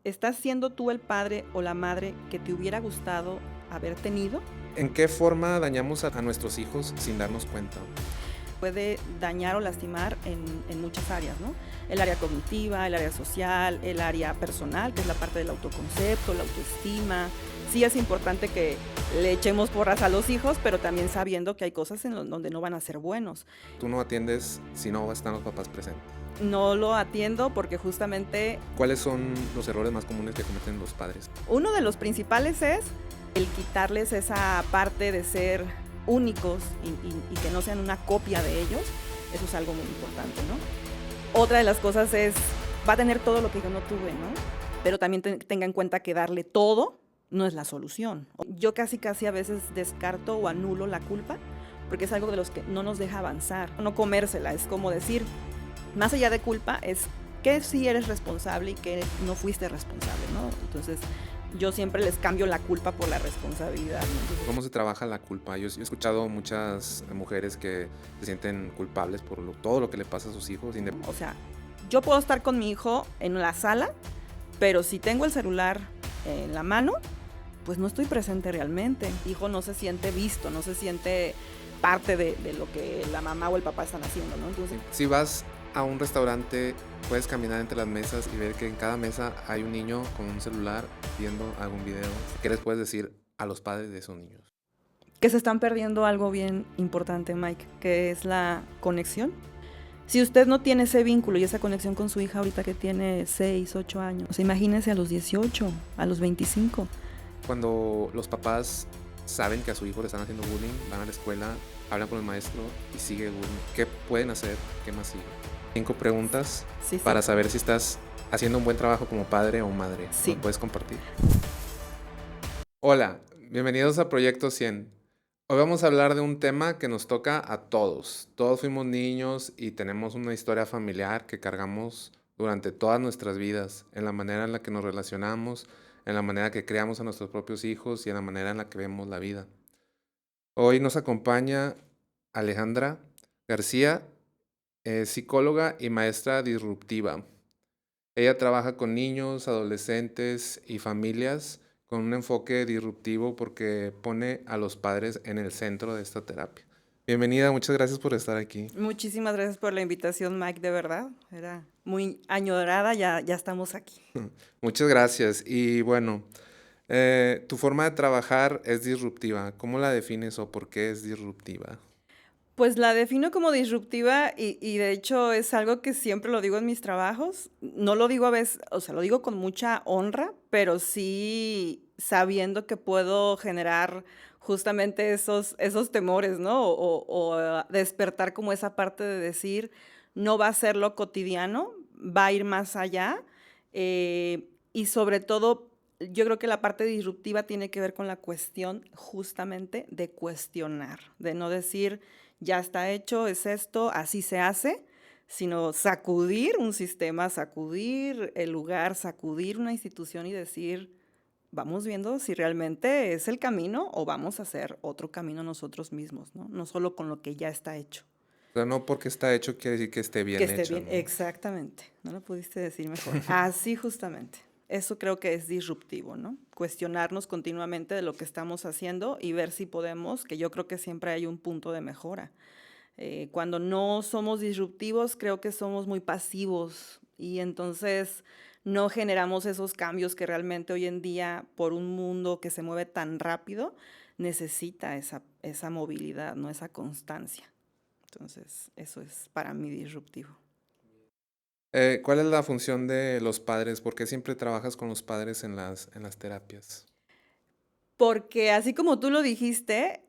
¿Estás siendo tú el padre o la madre que te hubiera gustado haber tenido? ¿En qué forma dañamos a nuestros hijos sin darnos cuenta? Puede dañar o lastimar en muchas áreas, ¿no? El área cognitiva, el área social, el área personal, que es la parte del autoconcepto, la autoestima. Sí es importante que le echemos porras a los hijos, pero también sabiendo que hay cosas donde no van a ser buenos. Tú no atiendes si no están los papás presentes. No lo atiendo porque justamente ¿Cuáles son los errores más comunes que cometen los padres? uno de los principales es el quitarles esa parte de ser únicos y que no sean una copia de ellos. Eso es algo muy importante, ¿no? Otra de las cosas es, va a tener todo lo que yo no tuve, ¿no? Pero también tenga en cuenta que darle todo no es la solución. Yo casi a veces descarto o anulo la culpa porque es algo de los que no nos deja avanzar. No comérsela, es como decir, más allá de culpa, es que sí eres responsable y que no fuiste responsable, ¿no? Entonces, yo siempre les cambio la culpa por la responsabilidad, ¿no? Entonces, ¿Cómo se trabaja la culpa? Yo he escuchado muchas mujeres que se sienten culpables por todo lo que le pasa a sus hijos. o sea, yo puedo estar con mi hijo en la sala, pero si tengo el celular en la mano, pues no estoy presente realmente. Mi hijo no se siente visto, no se siente parte de lo que la mamá o el papá están haciendo, ¿no? Entonces, Si vas a un restaurante, puedes caminar entre las mesas y ver que en cada mesa hay un niño con un celular viendo algún video. ¿Qué les puedes decir a los padres de esos niños? que se están perdiendo algo bien importante, Mike, que es la conexión. Si usted no tiene ese vínculo y esa conexión con su hija ahorita que tiene 6, 8 años, o sea, imagínese a los 18, a los 25. Cuando los papás saben que a su hijo le están haciendo bullying, van a la escuela, hablan con el maestro y sigue el bullying. ¿Qué pueden hacer? ¿Qué más sigue? 5 preguntas Sí. para saber si estás haciendo un buen trabajo como padre o madre. Sí. ¿Lo puedes compartir? Hola, bienvenidos a Proyecto 100. Hoy vamos a hablar de un tema que nos toca a todos. Todos fuimos niños y tenemos una historia familiar que cargamos durante todas nuestras vidas, en la manera en la que nos relacionamos, en la manera que creamos a nuestros propios hijos y en la manera en la que vemos la vida. Hoy nos acompaña Alejandra García, psicóloga y maestra disruptiva. Ella trabaja con niños, adolescentes y familias con un enfoque disruptivo porque pone a los padres en el centro de esta terapia. Bienvenida, muchas gracias por estar aquí. Muchísimas gracias por la invitación, Mike, de verdad. Era muy añorada, ya estamos aquí. Muchas gracias. Y bueno, tu forma de trabajar es disruptiva. ¿Cómo la defines o por qué es disruptiva? Pues la defino como disruptiva y de hecho es algo que siempre lo digo en mis trabajos. No lo digo a veces, o sea, lo digo con mucha honra, pero sí sabiendo que puedo generar justamente esos temores, ¿no? O despertar como esa parte de decir, no va a ser lo cotidiano, va a ir más allá. Y sobre todo, yo creo que la parte disruptiva tiene que ver con la cuestión justamente de cuestionar, de no decir ya está hecho, es esto, así se hace, sino sacudir un sistema, sacudir el lugar, sacudir una institución y decir, vamos viendo si realmente es el camino o vamos a hacer otro camino nosotros mismos, ¿no? No solo con lo que ya está hecho. O sea, no porque está hecho quiere decir que esté Que bien esté hecho, bien, ¿no? exactamente, no lo pudiste decir mejor. Así justamente. Eso creo que es disruptivo, ¿no? Cuestionarnos continuamente de lo que estamos haciendo y ver si podemos, que yo creo que siempre hay un punto de mejora. Cuando no somos disruptivos, creo que somos muy pasivos y entonces no generamos esos cambios que realmente hoy en día, por un mundo que se mueve tan rápido, necesita esa movilidad, ¿no? Esa constancia. Entonces, eso es para mí disruptivo. ¿Cuál es la función de los padres? ¿Por qué siempre trabajas con los padres en las terapias? Porque así como tú lo dijiste,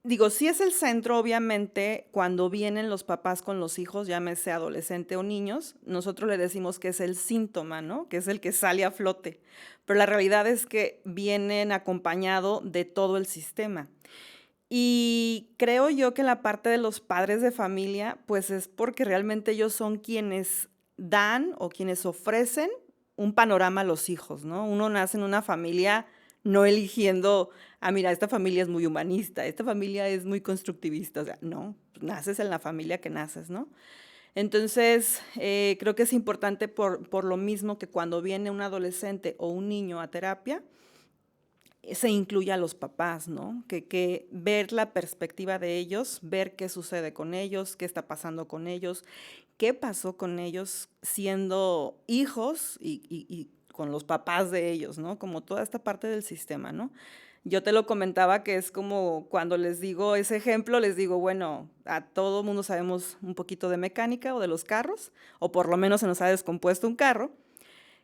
digo, sí es el centro, obviamente, cuando vienen los papás con los hijos, llámese adolescente o niños, nosotros le decimos que es el síntoma, ¿no? Que es el que sale a flote. Pero la realidad es que vienen acompañado de todo el sistema. Y creo yo que la parte de los padres de familia, pues es porque realmente ellos son quienes dan o quienes ofrecen un panorama a los hijos, ¿no? Uno nace en una familia no eligiendo, mira, esta familia es muy humanista, esta familia es muy constructivista, o sea, no, naces en la familia que naces, ¿no? Entonces, creo que es importante por lo mismo que cuando viene un adolescente o un niño a terapia, se incluye a los papás, ¿no? Que ver la perspectiva de ellos, ver qué sucede con ellos, qué está pasando con ellos, qué pasó con ellos siendo hijos y con los papás de ellos, ¿no? Como toda esta parte del sistema, ¿no? Yo te lo comentaba que es como cuando les digo ese ejemplo, les digo, bueno, a todo mundo sabemos un poquito de mecánica o de los carros, o por lo menos se nos ha descompuesto un carro.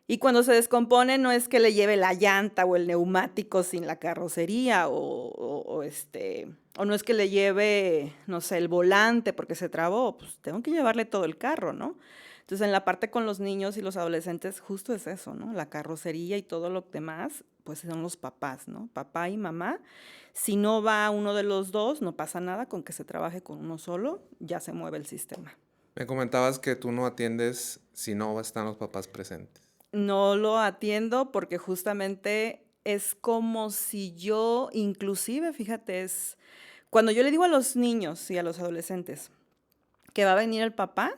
Y cuando se descompone no es que le lleve la llanta o el neumático sin la carrocería o no es que le lleve, no sé, el volante porque se trabó, pues tengo que llevarle todo el carro, ¿no? Entonces en la parte con los niños y los adolescentes justo es eso, ¿no? La carrocería y todo lo demás, pues son los papás, ¿no? Papá y mamá. Si no va uno de los dos, no pasa nada, con que se trabaje con uno solo, ya se mueve el sistema. Me comentabas que tú no atiendes si no están los papás presentes. No lo atiendo porque justamente es como si yo, inclusive, fíjate, es cuando yo le digo a los niños y a los adolescentes que va a venir el papá,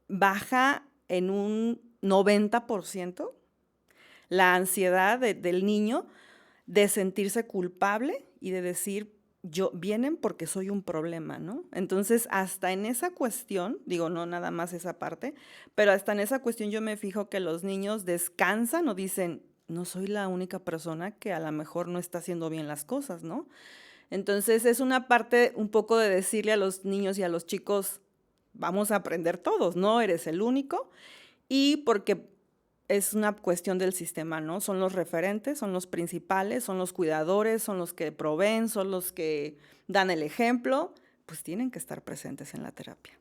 baja en un 90% la ansiedad del niño de sentirse culpable y de decir, yo vienen porque soy un problema, ¿no? Entonces, hasta en esa cuestión, digo, no nada más esa parte, pero hasta en esa cuestión yo me fijo que los niños descansan o dicen, no soy la única persona que a lo mejor no está haciendo bien las cosas, ¿no? Entonces, es una parte un poco de decirle a los niños y a los chicos, vamos a aprender todos, no eres el único, y porque es una cuestión del sistema, ¿no? Son los referentes, son los principales, son los cuidadores, son los que proveen, son los que dan el ejemplo, pues tienen que estar presentes en la terapia.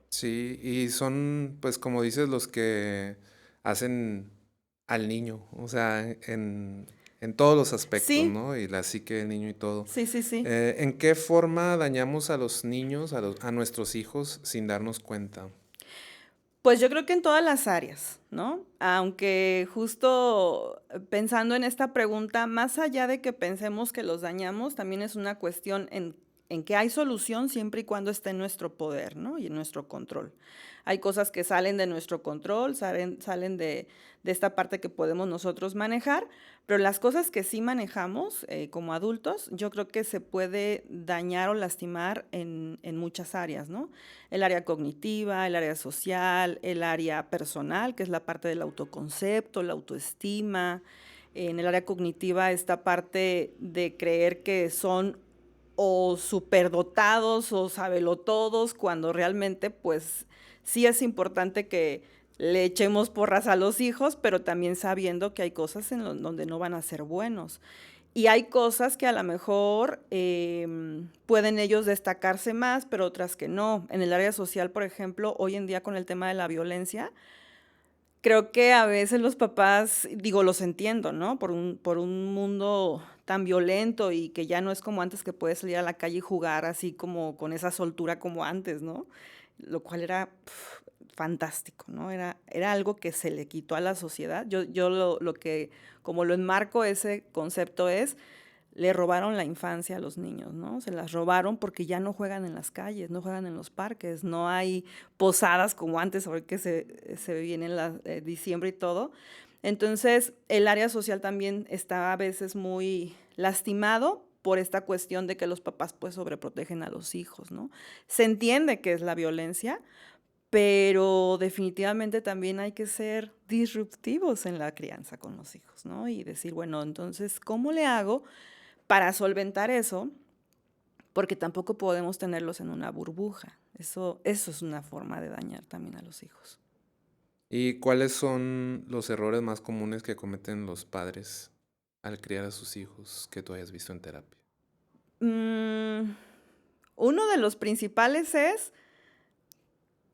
Sí, y son, pues como dices, los que hacen al niño, o sea, en todos los aspectos, Sí, ¿no? Y la psique del niño y todo. sí, sí, sí. ¿En qué forma dañamos a los niños, a nuestros hijos, sin darnos cuenta? Pues yo creo que en todas las áreas, ¿no? Aunque justo pensando en esta pregunta, más allá de que pensemos que los dañamos, también es una cuestión en que hay solución siempre y cuando esté en nuestro poder, ¿no? Y en nuestro control. Hay cosas que salen de nuestro control, salen de esta parte que podemos nosotros manejar, pero las cosas que sí manejamos como adultos, yo creo que se puede dañar o lastimar en muchas áreas, ¿no? El área cognitiva, el área social, el área personal, que es la parte del autoconcepto, la autoestima. En el área cognitiva, esta parte de creer que son o superdotados o sabelotodos, cuando realmente, pues, sí es importante que le echemos porras a los hijos, pero también sabiendo que hay cosas donde no van a ser buenos. Y hay cosas que a lo mejor pueden ellos destacarse más, pero otras que no. En el área social, por ejemplo, hoy en día con el tema de la violencia, creo que a veces los papás, digo, los entiendo, ¿no? Por un mundo tan violento y que ya no es como antes que puedes salir a la calle y jugar así como con esa soltura como antes, ¿no? Lo cual era fantástico, ¿no? Era algo que se le quitó a la sociedad. Yo lo que, como lo enmarco ese concepto es, le robaron la infancia a los niños, ¿no? Se las robaron porque ya no juegan en las calles, no juegan en los parques, no hay posadas como antes, ahora que se viene en diciembre y todo. Entonces, el área social también está a veces muy lastimado por esta cuestión de que los papás pues sobreprotegen a los hijos, ¿no? Se entiende que es la violencia, pero definitivamente también hay que ser disruptivos en la crianza con los hijos, ¿no? Y decir, bueno, entonces, ¿cómo le hago para solventar eso? Porque tampoco podemos tenerlos en una burbuja. Eso es una forma de dañar también a los hijos. ¿Y cuáles son los errores más comunes que cometen los padres al criar a sus hijos que tú hayas visto en terapia? Mm, uno de los principales es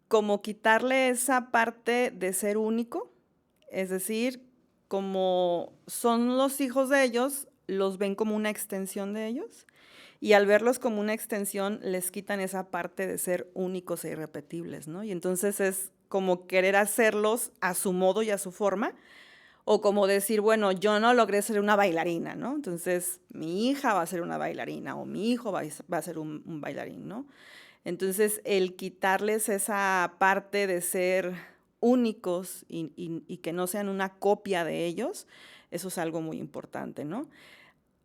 como quitarle esa parte de ser único, es decir, como son los hijos de ellos, los ven como una extensión de ellos y al verlos como una extensión les quitan esa parte de ser únicos e irrepetibles, ¿no? Y entonces es como querer hacerlos a su modo y a su forma, o como decir, bueno, yo no logré ser una bailarina, ¿no? Entonces mi hija va a ser una bailarina o mi hijo va a ser un bailarín, ¿no? Entonces, el quitarles esa parte de ser únicos y que no sean una copia de ellos, eso es algo muy importante, ¿no?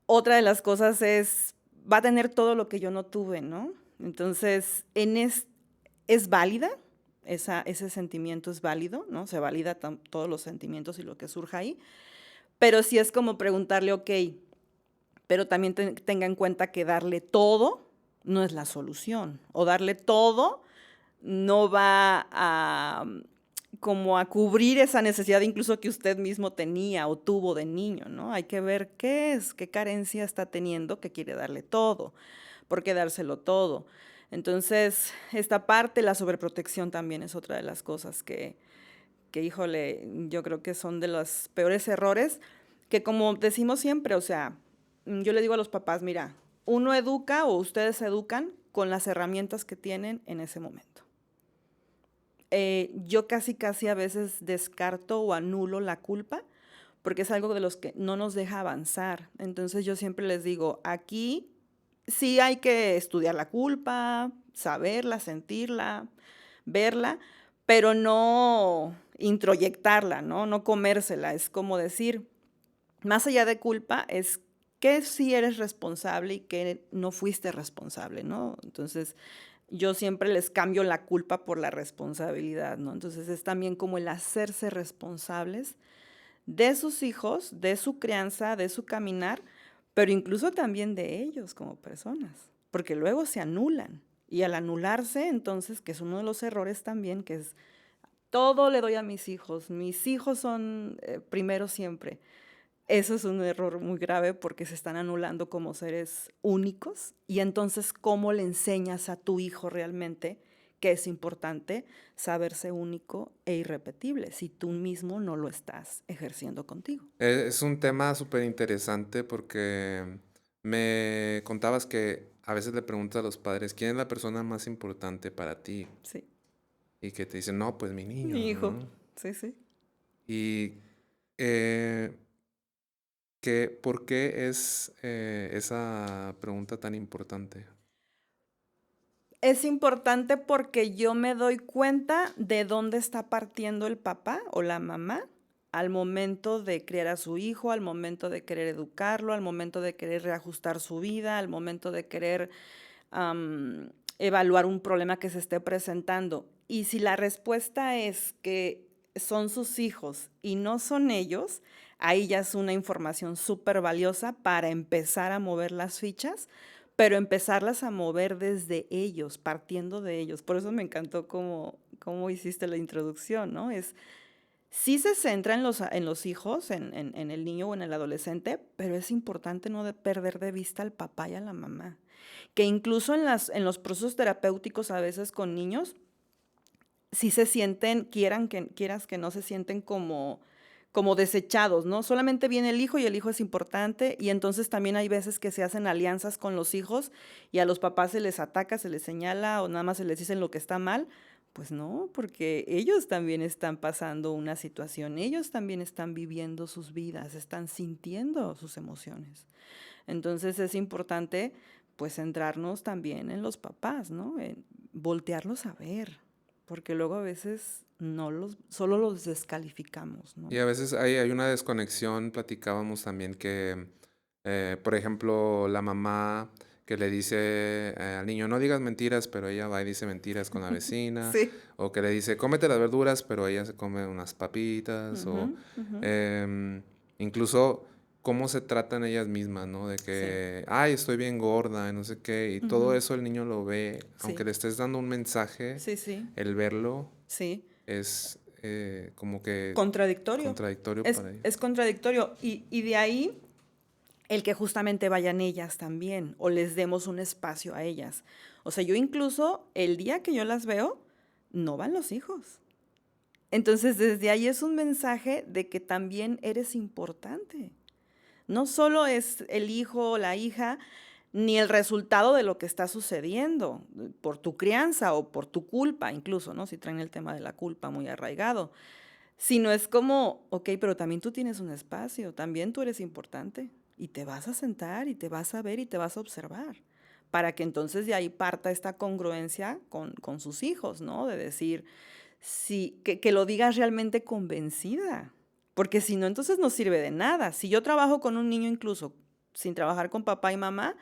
Otra de las cosas es, va a tener todo lo que yo no tuve, ¿no? Entonces, es válida, ese sentimiento es válido, ¿no? Se valida todos los sentimientos y lo que surja ahí, pero sí es como preguntarle, ok, pero también tenga en cuenta que darle todo no es la solución, o darle todo no va a como a cubrir esa necesidad incluso que usted mismo tenía o tuvo de niño, ¿no? Hay que ver qué carencia está teniendo que quiere darle todo, por qué dárselo todo. Entonces, esta parte, la sobreprotección también es otra de las cosas que híjole, yo creo que son de los peores errores, que como decimos siempre, o sea, yo le digo a los papás, mira, uno educa o ustedes educan con las herramientas que tienen en ese momento. Yo casi a veces descarto o anulo la culpa porque es algo de los que no nos deja avanzar. Entonces yo siempre les digo, aquí sí hay que estudiar la culpa, saberla, sentirla, verla, pero no introyectarla, ¿no? No comérsela. Es como decir, más allá de culpa, es que sí eres responsable y que no fuiste responsable, ¿no? Entonces, yo siempre les cambio la culpa por la responsabilidad, ¿no? Entonces, es también como el hacerse responsables de sus hijos, de su crianza, de su caminar, pero incluso también de ellos como personas, porque luego se anulan. Y al anularse, entonces, que es uno de los errores también, que es todo le doy a mis hijos son primero siempre. Eso es un error muy grave porque se están anulando como seres únicos y entonces, ¿cómo le enseñas a tu hijo realmente que es importante saberse único e irrepetible si tú mismo no lo estás ejerciendo contigo? Es un tema súper interesante porque me contabas que a veces le preguntas a los padres, ¿quién es la persona más importante para ti? Sí, Y que te dicen, no, pues mi niño, mi hijo, ¿no? sí, sí. Y eh, ¿por qué es esa pregunta tan importante? Es importante porque yo me doy cuenta de dónde está partiendo el papá o la mamá al momento de criar a su hijo, al momento de querer educarlo, al momento de querer reajustar su vida, al momento de querer evaluar un problema que se esté presentando. Y si la respuesta es que son sus hijos y no son ellos, ahí ya es una información súper valiosa para empezar a mover las fichas, pero empezarlas a mover desde ellos, partiendo de ellos. Por eso me encantó cómo hiciste la introducción, ¿no? Sí se centra en los hijos, en el niño o en el adolescente, pero es importante no perder de vista al papá y a la mamá. Que incluso en los procesos terapéuticos a veces con niños, sí se sienten, quieras que no se sienten como desechados, ¿no? Solamente viene el hijo y el hijo es importante y entonces también hay veces que se hacen alianzas con los hijos y a los papás se les ataca, se les señala o nada más se les dicen lo que está mal. Pues no, porque ellos también están pasando una situación, ellos también están viviendo sus vidas, están sintiendo sus emociones. Entonces es importante pues centrarnos también en los papás, ¿no? En voltearlos a ver, porque luego a veces solo los descalificamos, ¿no? Y a veces hay una desconexión, platicábamos también que, por ejemplo, la mamá que le dice al niño, no digas mentiras, pero ella va y dice mentiras con la vecina, Sí. o que le dice, cómete las verduras, pero ella se come unas papitas, o Ujú, ujú. em, incluso cómo se tratan ellas mismas, ¿no? De Sí. que, ay, estoy bien gorda, y no sé qué, y todo Ujú. eso el niño lo ve, aunque Sí. le estés dando un mensaje, Sí, sí. el verlo Sí. es como que Contradictorio. contradictorio Es, para ellos. es contradictorio. Y de ahí el que justamente vayan ellas también o les demos un espacio a ellas. O sea, yo incluso el día que yo las veo, no van los hijos. Entonces, desde ahí es un mensaje de que también eres importante. No solo es el hijo o la hija, ni el resultado de lo que está sucediendo por tu crianza o por tu culpa, incluso, ¿no? Si traen el tema de la culpa muy arraigado, sino es como, ok, pero también tú tienes un espacio, también tú eres importante y te vas a sentar y te vas a ver y te vas a observar para que entonces de ahí parta esta congruencia con sus hijos, ¿no? De decir, sí, que lo digas realmente convencida, porque si no, entonces no sirve de nada. Si yo trabajo con un niño incluso sin trabajar con papá y mamá,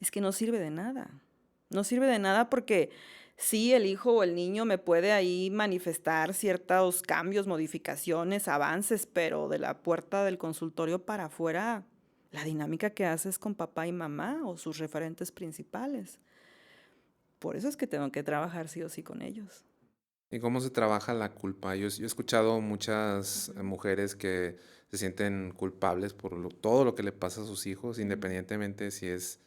es que no sirve de nada. No sirve de nada porque sí, el hijo o el niño me puede ahí manifestar ciertos cambios, modificaciones, avances, pero de la puerta del consultorio para afuera, la dinámica que haces con papá y mamá o sus referentes principales. Por eso es que tengo que trabajar sí o sí con ellos. ¿Y cómo se trabaja la culpa? Yo he escuchado muchas Ujú, mujeres que se sienten culpables por todo lo que le pasa a sus hijos, ujú, independientemente si es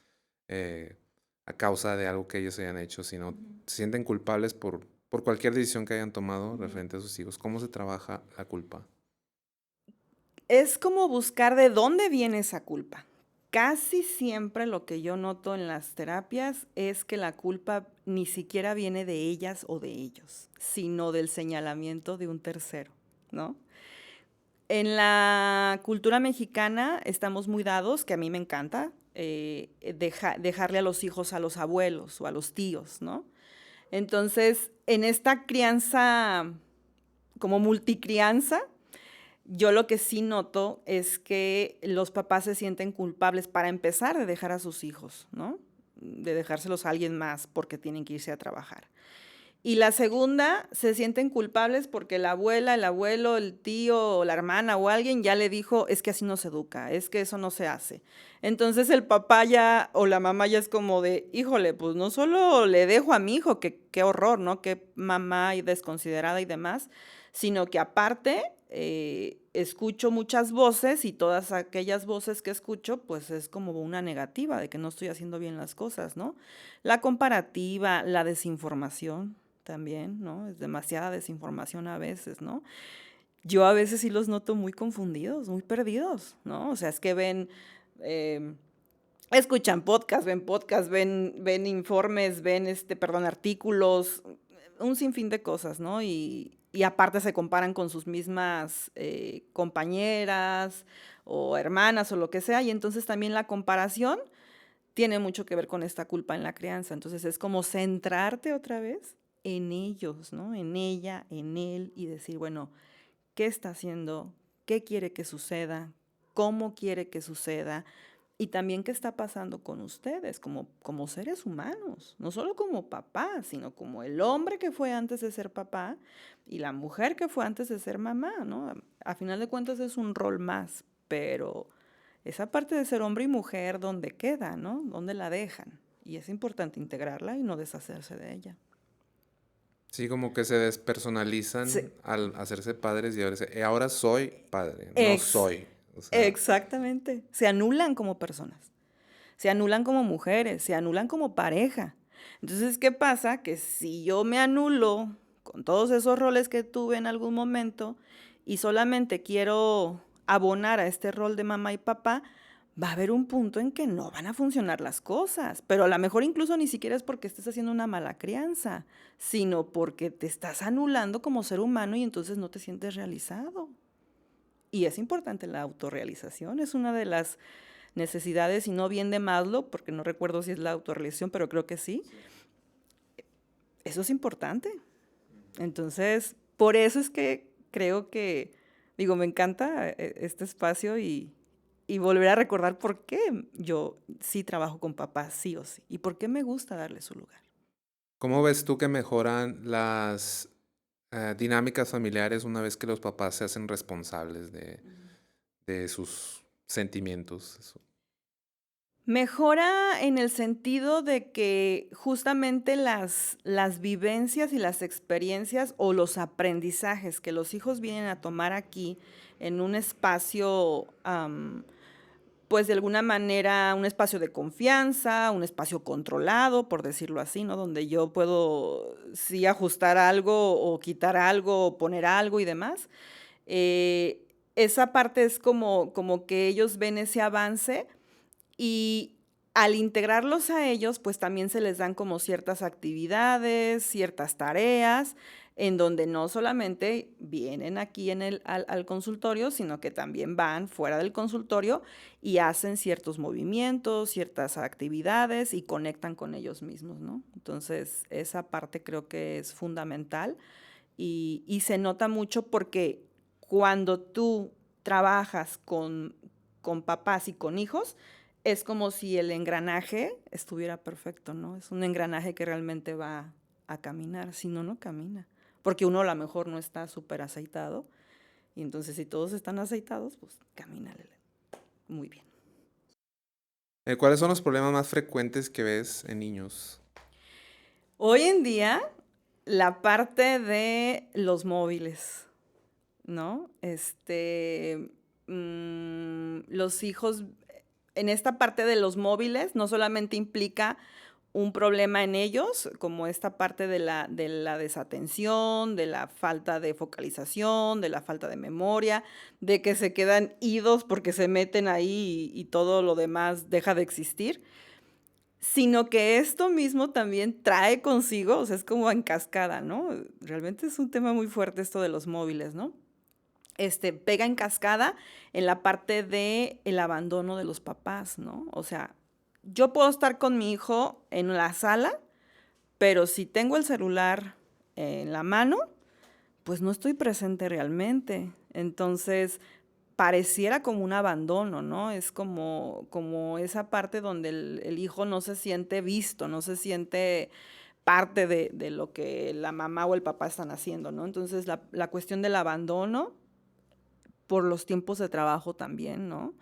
eh, a causa de algo que ellos hayan hecho, sino ujú, se sienten culpables por cualquier decisión que hayan tomado ujú. referente a sus hijos. ¿Cómo se trabaja la culpa? Es como buscar de dónde viene esa culpa. Casi siempre lo que yo noto en las terapias es que la culpa ni siquiera viene de ellas o de ellos, sino del señalamiento de un tercero, ¿no? En la cultura mexicana estamos muy dados, que a mí me encanta, dejarle a los hijos a los abuelos o a los tíos, ¿no? Entonces, en esta crianza, como multicrianza, yo lo que sí noto es que los papás se sienten culpables para empezar de dejar a sus hijos, ¿no? De dejárselos a alguien más porque tienen que irse a trabajar. Y la segunda, se sienten culpables porque la abuela, el abuelo, el tío, o la hermana o alguien ya le dijo, es que así no se educa, es que eso no se hace. Entonces el papá ya o la mamá ya es como de, híjole, pues no solo le dejo a mi hijo, que qué horror, ¿no? Qué mamá y desconsiderada y demás, sino que aparte escucho muchas voces y todas aquellas voces que escucho, pues es como una negativa de que no estoy haciendo bien las cosas, ¿no? La comparativa, la desinformación también, ¿no? Es demasiada desinformación a veces, ¿no? Yo a veces sí los noto muy confundidos, muy perdidos, ¿no? O sea, es que ven, eh, escuchan podcast, ven informes, ven, perdón, artículos, un sinfín de cosas, ¿no? Y aparte se comparan con sus mismas compañeras o hermanas o lo que sea, y entonces también la comparación tiene mucho que ver con esta culpa en la crianza. Entonces es como centrarte otra vez en ellos, ¿no? En ella, en él y decir, bueno, ¿qué está haciendo? ¿Qué quiere que suceda? ¿Cómo quiere que suceda? Y también qué está pasando con ustedes como seres humanos, no solo como papá, sino como el hombre que fue antes de ser papá y la mujer que fue antes de ser mamá, ¿no? A final de cuentas es un rol más, pero esa parte de ser hombre y mujer, ¿dónde queda, no? ¿Dónde la dejan? Y es importante integrarla y no deshacerse de ella. Sí, como que se Sí, despersonalizan al hacerse padres y ahora soy padre, no ex- soy. O sea, exactamente. Se anulan como personas, se anulan como mujeres, se anulan como pareja. Entonces, ¿qué pasa? Que si yo me anulo con todos esos roles que tuve en algún momento y solamente quiero abonar a este rol de mamá y papá, va a haber un punto en que no van a funcionar las cosas. Pero a lo mejor incluso ni siquiera es porque estés haciendo una mala crianza, sino porque te estás anulando como ser humano y entonces no te sientes realizado. Y es importante la autorrealización, es una de las necesidades, y no bien de Maslow, porque no recuerdo si es la autorrealización, pero creo que sí. Eso es importante. Entonces, por eso es que creo que, digo, me encanta este espacio y volver a recordar por qué yo sí trabajo con papás, sí o sí, y por qué me gusta darle su lugar. ¿cómo ves tú que mejoran las dinámicas familiares una vez que los papás se hacen responsables de sus sentimientos? Mejora en el sentido de que justamente las vivencias y las experiencias o los aprendizajes que los hijos vienen a tomar aquí en un espacio, pues de alguna manera, un espacio de confianza, un espacio controlado, por decirlo así, ¿no? Donde yo puedo sí ajustar algo o quitar algo o poner algo y demás. Esa parte es como que ellos ven ese avance y al integrarlos a ellos, pues también se les dan como ciertas actividades, ciertas tareas, en donde no solamente vienen aquí al consultorio, sino que también van fuera del consultorio y hacen ciertos movimientos, ciertas actividades y conectan con ellos mismos, ¿no? Entonces, esa parte creo que es fundamental y se nota mucho porque cuando tú trabajas con papás y con hijos, es como si el engranaje estuviera perfecto, ¿no? Es un engranaje que realmente va a caminar, si no, no camina. Porque uno a lo mejor no está súper aceitado, y entonces si todos están aceitados, pues camina muy bien. ¿Cuáles son los problemas más frecuentes que ves en niños? Hoy en día, la parte de los móviles, ¿no? Los hijos, en esta parte de los móviles, no solamente implica un problema en ellos, como esta parte de la desatención, de la falta de focalización, de la falta de memoria, de que se quedan idos porque se meten ahí y todo lo demás deja de existir, sino que esto mismo también trae consigo, o sea, es como en cascada, ¿no? Realmente es un tema muy fuerte esto de los móviles, ¿no? Pega en cascada en la parte de el abandono de los papás, ¿no? O sea, yo puedo estar con mi hijo en la sala, pero si tengo el celular en la mano, pues no estoy presente realmente. Entonces, pareciera como un abandono, ¿no? Es como esa parte donde el hijo no se siente visto, no se siente parte de lo que la mamá o el papá están haciendo, ¿no? Entonces, la cuestión del abandono por los tiempos de trabajo también, ¿no?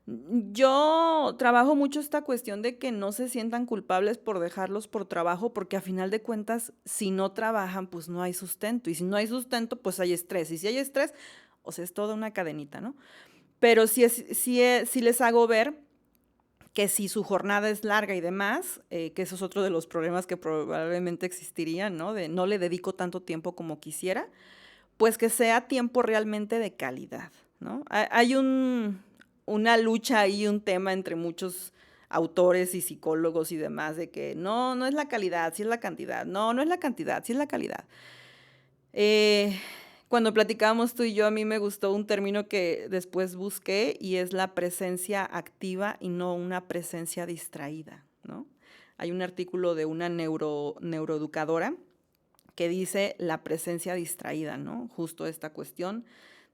Yo trabajo mucho esta cuestión de que no se sientan culpables por dejarlos por trabajo, porque a final de cuentas, si no trabajan, pues no hay sustento. Y si no hay sustento, pues hay estrés. Y si hay estrés, o sea, es toda una cadenita, ¿no? Pero sí les hago ver que si su jornada es larga y demás, que eso es otro de los problemas que probablemente existirían, ¿no? De no le dedico tanto tiempo como quisiera, pues que sea tiempo realmente de calidad, ¿no? Hay una lucha y un tema entre muchos autores y psicólogos y demás de que no es la calidad, sí es la cantidad. No es la cantidad, sí es la calidad. Eh, Cuando platicábamos tú y yo, a mí me gustó un término que después busqué y es la presencia activa y no una presencia distraída, ¿no? Hay un artículo de una neuroeducadora que dice la presencia distraída, ¿no? Justo esta cuestión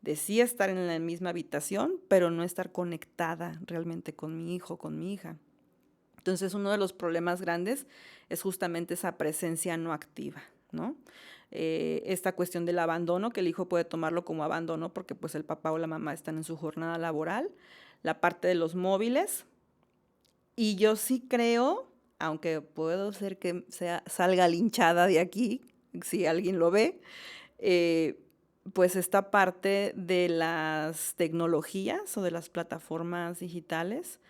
de sí estar en la misma habitación, pero no estar conectada realmente con mi hijo, con mi hija. Entonces, uno de los problemas grandes es justamente esa presencia no activa, ¿no? Esta cuestión del abandono, que el hijo puede tomarlo como abandono porque pues el papá o la mamá están en su jornada laboral, la parte de los móviles, y yo sí creo, aunque puedo ser que salga linchada de aquí, si alguien lo ve, eh, pues esta parte de las tecnologías o de las plataformas digitales.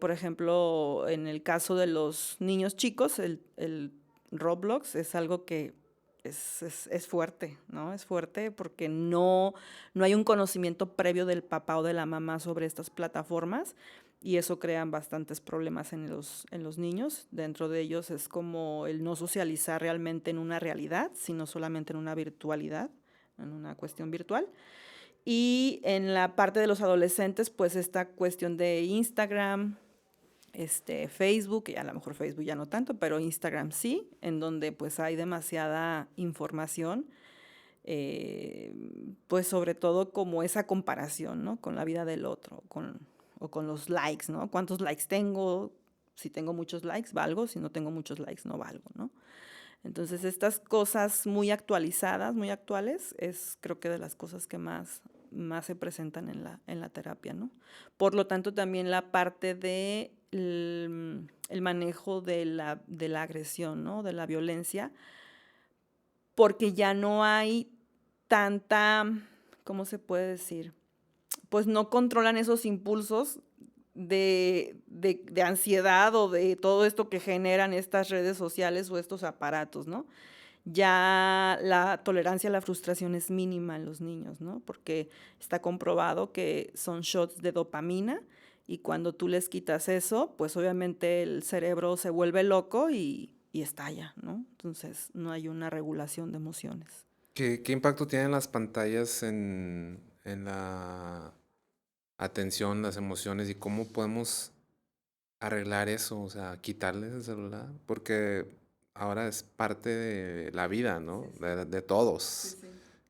Por ejemplo, en el caso de los niños chicos, el Roblox es algo que es fuerte, ¿no? Es fuerte porque no hay un conocimiento previo del papá o de la mamá sobre estas plataformas y eso crea bastantes problemas en los niños. Dentro de ellos es como el no socializar realmente en una realidad, sino solamente en una virtualidad, en una cuestión virtual. Y en la parte de los adolescentes, pues esta cuestión de Instagram, Facebook, y a lo mejor Facebook ya no tanto, pero Instagram sí, en donde pues hay demasiada información, pues sobre todo como esa comparación, ¿no? Con la vida del otro, o con los likes, ¿no? ¿Cuántos likes tengo? Si tengo muchos likes, valgo, si no tengo muchos likes, no valgo, ¿no? Entonces, estas cosas muy actualizadas, muy actuales, es creo que de las cosas que más se presentan en la terapia, ¿no? Por lo tanto, también la parte de el manejo de la agresión, ¿no? De la violencia, porque ya no hay tanta, ¿cómo se puede decir? Pues no controlan esos impulsos de ansiedad o de todo esto que generan estas redes sociales o estos aparatos, ¿no? Ya la tolerancia a la frustración es mínima en los niños, ¿no? Porque está comprobado que son shots de dopamina Y cuando tú les quitas eso, pues obviamente el cerebro se vuelve loco y estalla, ¿no? Entonces no hay una regulación de emociones. ¿Qué impacto tienen las pantallas en la atención, las emociones y cómo podemos arreglar eso? O sea, quitarles el celular, porque ahora es parte de la vida, ¿no? Sí, sí, De sí, todos. sí.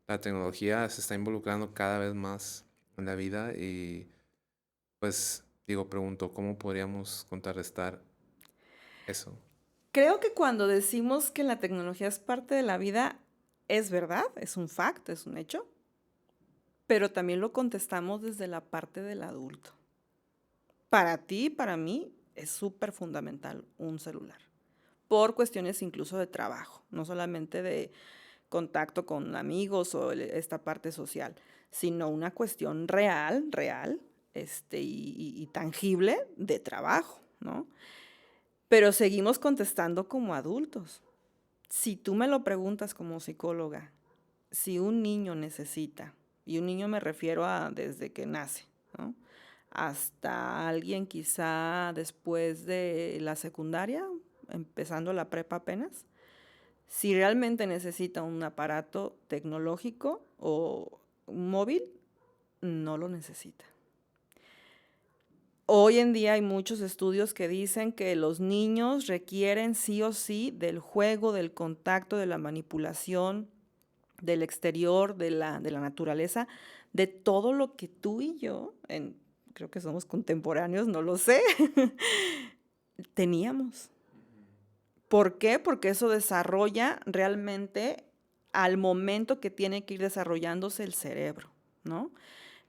La tecnología se está involucrando cada vez más en la vida y pues digo, pregunto, ¿cómo podríamos contrarrestar eso? Creo que cuando decimos que la tecnología es parte de la vida, es verdad, es un fact, es un hecho, pero también lo contestamos desde la parte del adulto. Para ti, para mí, es súper fundamental un celular, por cuestiones incluso de trabajo, no solamente de contacto con amigos o esta parte social, sino una cuestión real, real, y tangible de trabajo, ¿no? Pero seguimos contestando como adultos. Si tú me lo preguntas como psicóloga, si un niño necesita, y un niño me refiero a desde que nace, ¿no? Hasta alguien quizá después de la secundaria, empezando la prepa apenas, si realmente necesita un aparato tecnológico o un móvil, no lo necesita. Hoy en día hay muchos estudios que dicen que los niños requieren sí o sí del juego, del contacto, de la manipulación, del exterior, de la naturaleza, de todo lo que tú y yo, creo que somos contemporáneos, no lo sé, teníamos. ¿Por qué? Porque eso desarrolla realmente al momento que tiene que ir desarrollándose el cerebro, ¿no?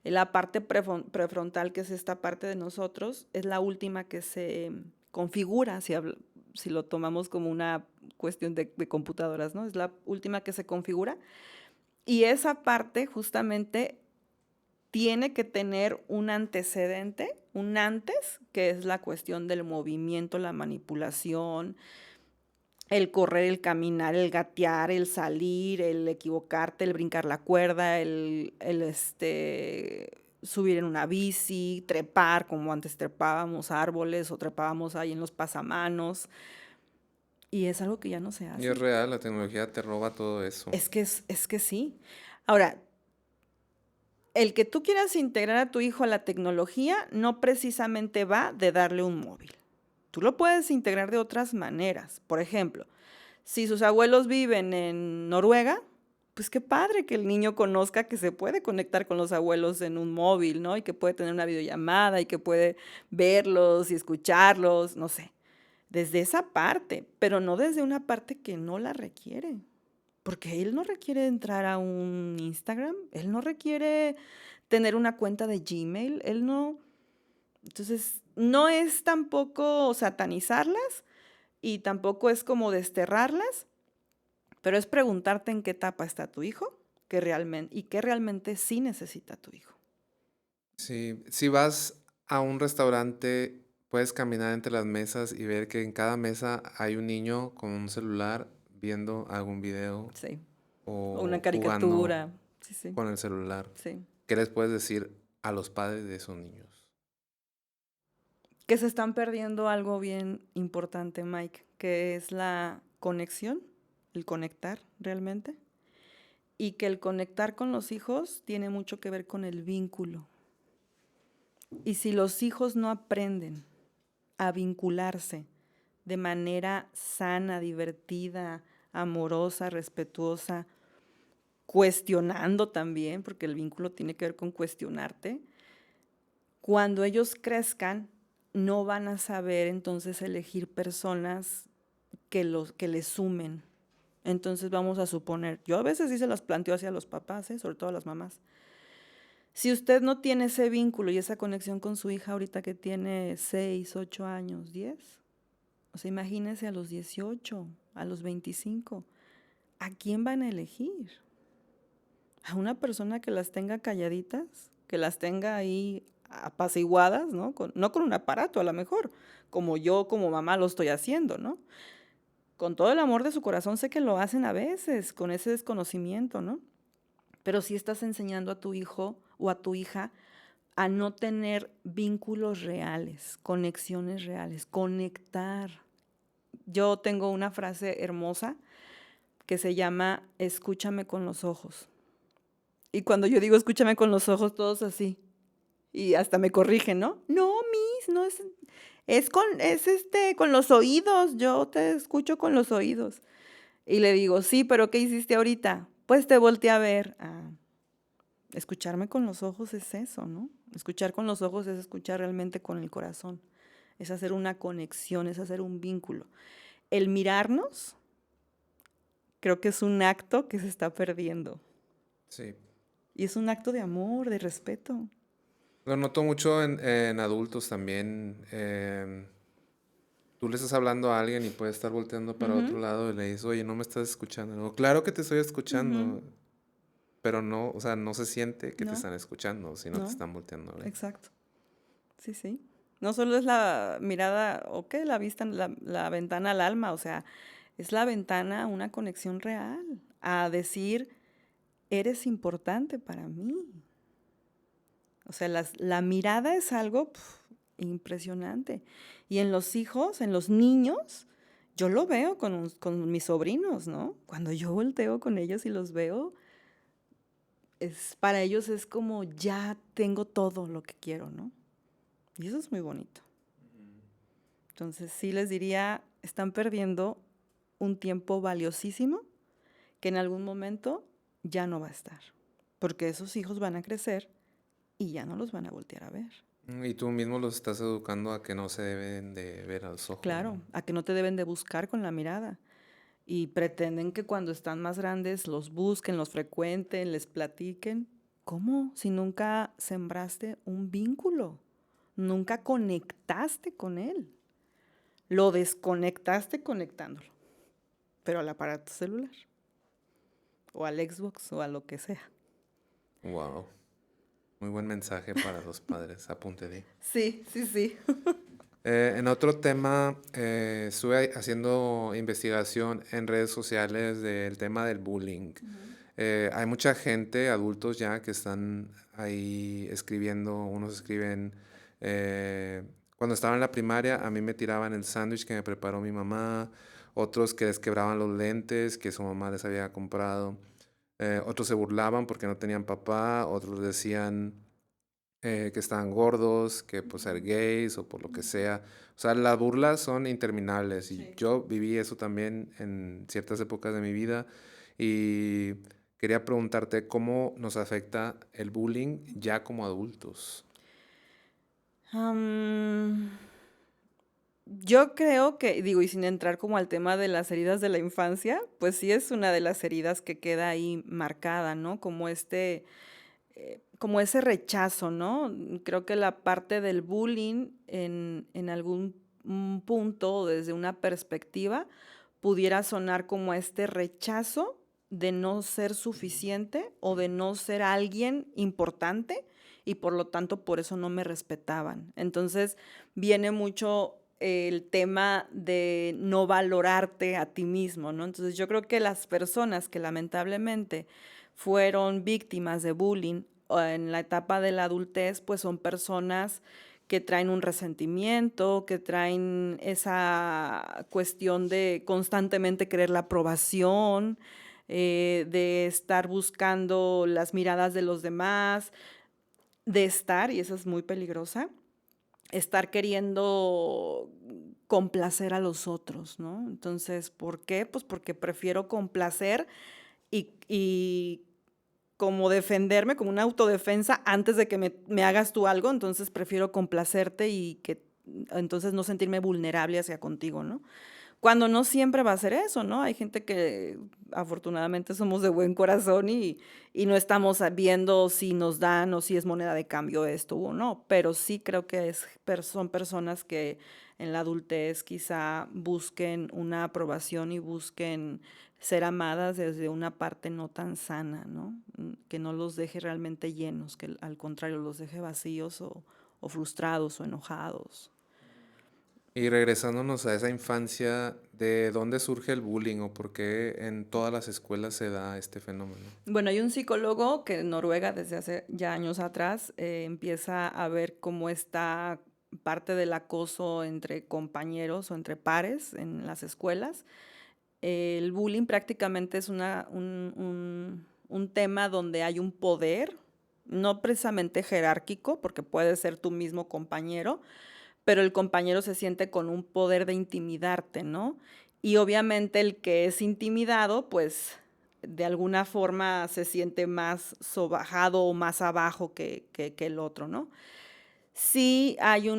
La parte prefrontal, que es esta parte de nosotros, es la última que se configura, si lo tomamos como una cuestión de computadoras, ¿no? Es la última que se configura. Y esa parte justamente tiene que tener un antecedente, un antes, que es la cuestión del movimiento, la manipulación, el correr, el caminar, el gatear, el salir, el equivocarte, el brincar la cuerda, subir en una bici, trepar, como antes trepábamos árboles o trepábamos ahí en los pasamanos. Y es algo que ya no se Y es hace. real, la tecnología te roba todo eso. Es que sí. Ahora, el que tú quieras integrar a tu hijo a la tecnología no precisamente va de darle un móvil. Tú lo puedes integrar de otras maneras. Por ejemplo, si sus abuelos viven en Noruega, pues qué padre que el niño conozca que se puede conectar con los abuelos en un móvil, ¿no? Y que puede tener una videollamada y que puede verlos y escucharlos, no sé. Desde esa parte, pero no desde una parte que no la requiere. Porque él no requiere entrar a un Instagram, él no requiere tener una cuenta de Gmail, él no. Entonces, no es tampoco satanizarlas y tampoco es como desterrarlas, pero es preguntarte en qué etapa está tu hijo y qué realmente sí necesita tu hijo. Sí, si vas a un restaurante, puedes caminar entre las mesas y ver que en cada mesa hay un niño con un celular viendo algún video Sí. O una o jugando caricatura. Sí, sí, con el celular. sí. ¿Qué les puedes decir a los padres de esos niños? Que se están perdiendo algo bien importante, Mike, que es la conexión, el conectar realmente. Y que el conectar con los hijos tiene mucho que ver con el vínculo. Y si los hijos no aprenden a vincularse de manera sana, divertida, amorosa, respetuosa, cuestionando también, porque el vínculo tiene que ver con cuestionarte, cuando ellos crezcan, no van a saber entonces elegir personas que les sumen. Entonces vamos a suponer, yo a veces sí se las planteo hacia los papás, sobre todo a las mamás. Si usted no tiene ese vínculo y esa conexión con su hija ahorita que tiene 6, 8 años, 10, o sea, imagínese a los 18, a los 25, ¿a quién van a elegir? ¿A una persona que las tenga calladitas? Que las tenga ahí apaciguadas, ¿no? No con un aparato a lo mejor, como yo como mamá lo estoy haciendo, ¿no? Con todo el amor de su corazón sé que lo hacen a veces, con ese desconocimiento, ¿no? Pero sí estás enseñando a tu hijo o a tu hija a no tener vínculos reales, conexiones reales, conectar. Yo tengo una frase hermosa que se llama escúchame con los ojos. Y cuando yo digo escúchame con los ojos, todos así. Y hasta me corrigen, ¿no? No, Miss, no con los oídos, yo te escucho con los oídos. Y le digo, sí, pero ¿qué hiciste ahorita? Pues te volteé a ver. Ah, escucharme con los ojos es eso, ¿no? Escuchar con los ojos es escuchar realmente con el corazón. Es hacer una conexión, es hacer un vínculo. El mirarnos, creo que es un acto que se está perdiendo. Sí. Y es un acto de amor, de respeto. Lo noto mucho en adultos también. Tú le estás hablando a alguien y puede estar volteando para otro Ujú, lado y le dices, oye, no me estás escuchando. No, claro que te estoy ujú. escuchando, pero no, o sea, no se siente que te No, están escuchando, si no te no, están volteando a ver. exacto. Sí, sí. No solo es la mirada, o qué, la vista, la ventana al alma, o sea, es la ventana a una conexión real, a decir, eres importante para mí. O sea, la mirada es algo impresionante. Y en los hijos, en los niños, yo lo veo con mis sobrinos, ¿no? Cuando yo volteo con ellos y los veo, para ellos es como ya tengo todo lo que quiero, ¿no? Y eso es muy bonito. Entonces sí les diría, están perdiendo un tiempo valiosísimo que en algún momento ya no va a estar. Porque esos hijos van a crecer y ya no los van a voltear a ver. Y tú mismo los estás educando a que no se deben de ver a los ojos, ¿no? Claro, a que no te deben de buscar con la mirada. Y pretenden que cuando están más grandes los busquen, los frecuenten, les platiquen. ¿Cómo? Si nunca sembraste un vínculo, nunca conectaste con él. Lo desconectaste conectándolo, pero al aparato celular, o al Xbox, o a lo que sea. Wow. Muy buen mensaje para los padres, apunte de. Sí, sí, sí. En otro tema, estuve haciendo investigación en redes sociales del tema del bullying. Hay mucha gente, adultos ya, que están ahí escribiendo. Unos escriben, cuando estaba en la primaria, a mí me tiraban el sándwich que me preparó mi mamá. Otros que les quebraban los lentes que su mamá les había comprado. Otros se burlaban porque no tenían papá. Otros decían que estaban gordos, que por ser gays o por lo que sea. O sea, las burlas son interminables y Sí. yo viví eso también en ciertas épocas de mi vida y quería preguntarte cómo nos afecta el bullying ya como adultos. Am, yo creo que, digo, y sin entrar como al tema de las heridas de la infancia, pues sí es una de las heridas que queda ahí marcada, ¿no? Como ese rechazo, ¿no? Creo que la parte del bullying en algún punto o desde una perspectiva pudiera sonar como este rechazo de no ser suficiente o de no ser alguien importante y por lo tanto por eso no me respetaban. Entonces viene mucho el tema de no valorarte a ti mismo, ¿no? Entonces yo creo que las personas que lamentablemente fueron víctimas de bullying en la etapa de la adultez, pues son personas que traen un resentimiento, que traen esa cuestión de constantemente querer la aprobación, de estar buscando las miradas de los demás, de estar, y esa es muy peligrosa, estar queriendo complacer a los otros, ¿no? Entonces, ¿por qué? Pues porque prefiero complacer y como defenderme, como una autodefensa antes de que me hagas tú algo, entonces prefiero complacerte y que entonces no sentirme vulnerable hacia contigo, ¿no? Cuando no siempre va a ser eso, ¿no? Hay gente que afortunadamente somos de buen corazón y no estamos viendo si nos dan o si es moneda de cambio esto o no, pero sí creo que son personas que en la adultez quizá busquen una aprobación y busquen ser amadas desde una parte no tan sana, ¿no? Que no los deje realmente llenos, que al contrario los deje vacíos o frustrados o enojados. Y regresándonos a esa infancia, ¿de dónde surge el bullying o por qué en todas las escuelas se da este fenómeno? Bueno, hay un psicólogo que en Noruega desde hace ya años atrás empieza a ver cómo está parte del acoso entre compañeros o entre pares en las escuelas. El bullying prácticamente es un tema donde hay un poder, no precisamente jerárquico, porque puede ser tu mismo compañero, pero el compañero se siente con un poder de intimidarte, ¿no? Y obviamente el que es intimidado, pues de alguna forma se siente más sobajado o más abajo que el otro, ¿no? Sí hay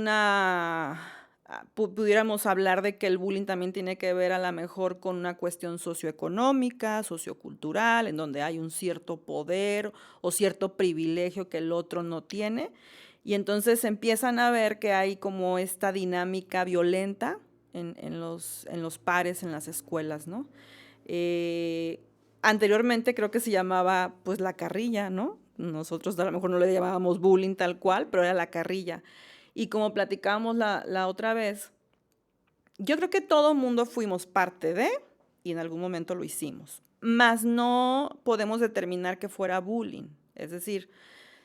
pudiéramos hablar de que el bullying también tiene que ver a lo mejor con una cuestión socioeconómica, sociocultural, en donde hay un cierto poder o cierto privilegio que el otro no tiene. Y entonces empiezan a ver que hay como esta dinámica violenta en los pares, en las escuelas, ¿no? Eh, Anteriormente creo que se llamaba pues la carrilla, ¿no? Nosotros a lo mejor no le llamábamos bullying tal cual, pero era la carrilla. Y como platicábamos la otra vez, yo creo que todo mundo fuimos parte de, y en algún momento lo hicimos, mas no podemos determinar que fuera bullying. Es decir,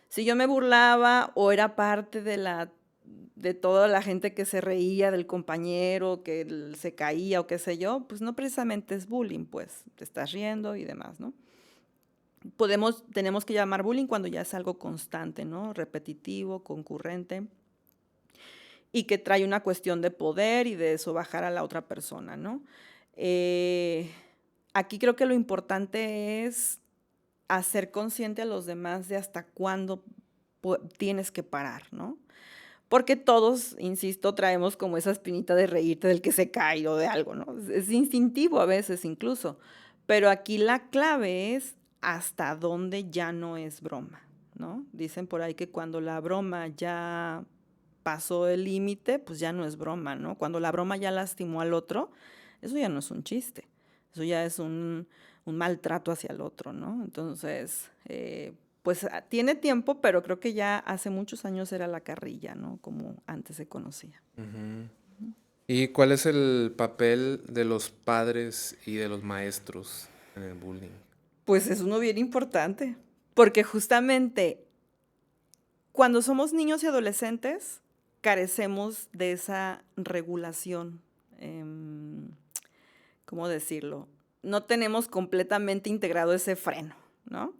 si yo me burlaba o era parte de toda la gente que se reía del compañero, que se caía o qué sé yo, pues no precisamente es bullying, pues te estás riendo y demás, ¿no? Tenemos que llamar bullying cuando ya es algo constante, ¿no? Repetitivo, concurrente y que trae una cuestión de poder y de sobajar a la otra persona, ¿no? Eh, Aquí creo que lo importante es hacer consciente a los demás de hasta cuándo tienes que parar, ¿no? Porque todos, insisto, traemos como esa espinita de reírte del que se cae o de algo, ¿no? Es instintivo a veces incluso, pero aquí la clave es hasta dónde ya no es broma, ¿no? Dicen por ahí que cuando la broma ya pasó el límite, pues ya no es broma, ¿no? Cuando la broma ya lastimó al otro, eso ya no es un chiste, eso ya es un maltrato hacia el otro, ¿no? Entonces, pues tiene tiempo, pero creo que ya hace muchos años era la carrilla, ¿no? Como antes se conocía. Ujú. ¿Y cuál es el papel de los padres y de los maestros en el bullying? Pues es uno bien importante, porque justamente cuando somos niños y adolescentes carecemos de esa regulación, em, ¿cómo decirlo? No tenemos completamente integrado ese freno, ¿no?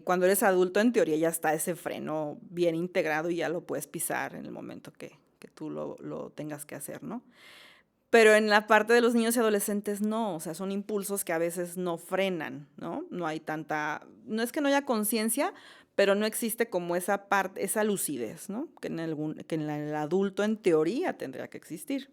Cuando eres adulto, en teoría ya está ese freno bien integrado y ya lo puedes pisar en el momento que tú lo tengas que hacer, ¿no? Pero en la parte de los niños y adolescentes no, o sea, son impulsos que a veces no frenan, ¿no? No hay tanta, no es que no haya conciencia, pero no existe como esa parte, esa lucidez, ¿no? Que en el adulto en teoría tendría que existir.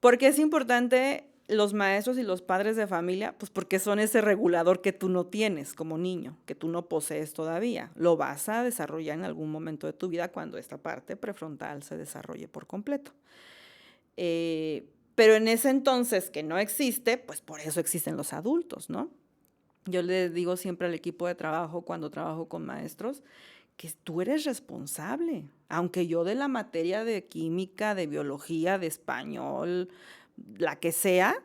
Porque es importante los maestros y los padres de familia, pues porque son ese regulador que tú no tienes como niño, que tú no posees todavía. Lo vas a desarrollar en algún momento de tu vida cuando esta parte prefrontal se desarrolle por completo. Pero en ese entonces que no existe, pues por eso existen los adultos, ¿no? Yo le digo siempre al equipo de trabajo cuando trabajo con maestros que tú eres responsable, aunque yo de la materia de química, de biología, de español, la que sea,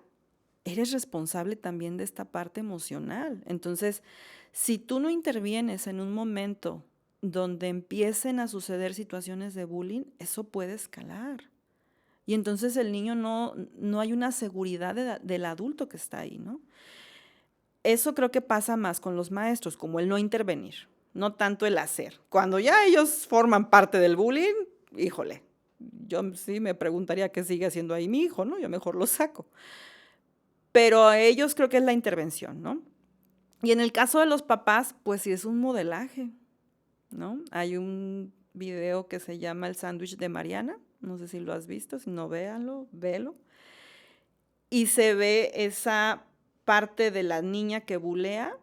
eres responsable también de esta parte emocional. Entonces, si tú no intervienes en un momento donde empiecen a suceder situaciones de bullying, eso puede escalar. Y entonces el niño no hay una seguridad del adulto que está ahí, ¿no? Eso creo que pasa más con los maestros, como el no intervenir, no tanto el hacer. Cuando ya ellos forman parte del bullying, híjole, yo sí me preguntaría qué sigue haciendo ahí mi hijo, ¿no? Yo mejor lo saco. Pero a ellos creo que es la intervención, ¿no? Y en el caso de los papás, pues sí es un modelaje, ¿no? Hay un video que se llama El sándwich de Mariana, no sé si lo has visto, si no véanlo, velo. Y se ve esa parte de la niña que bulea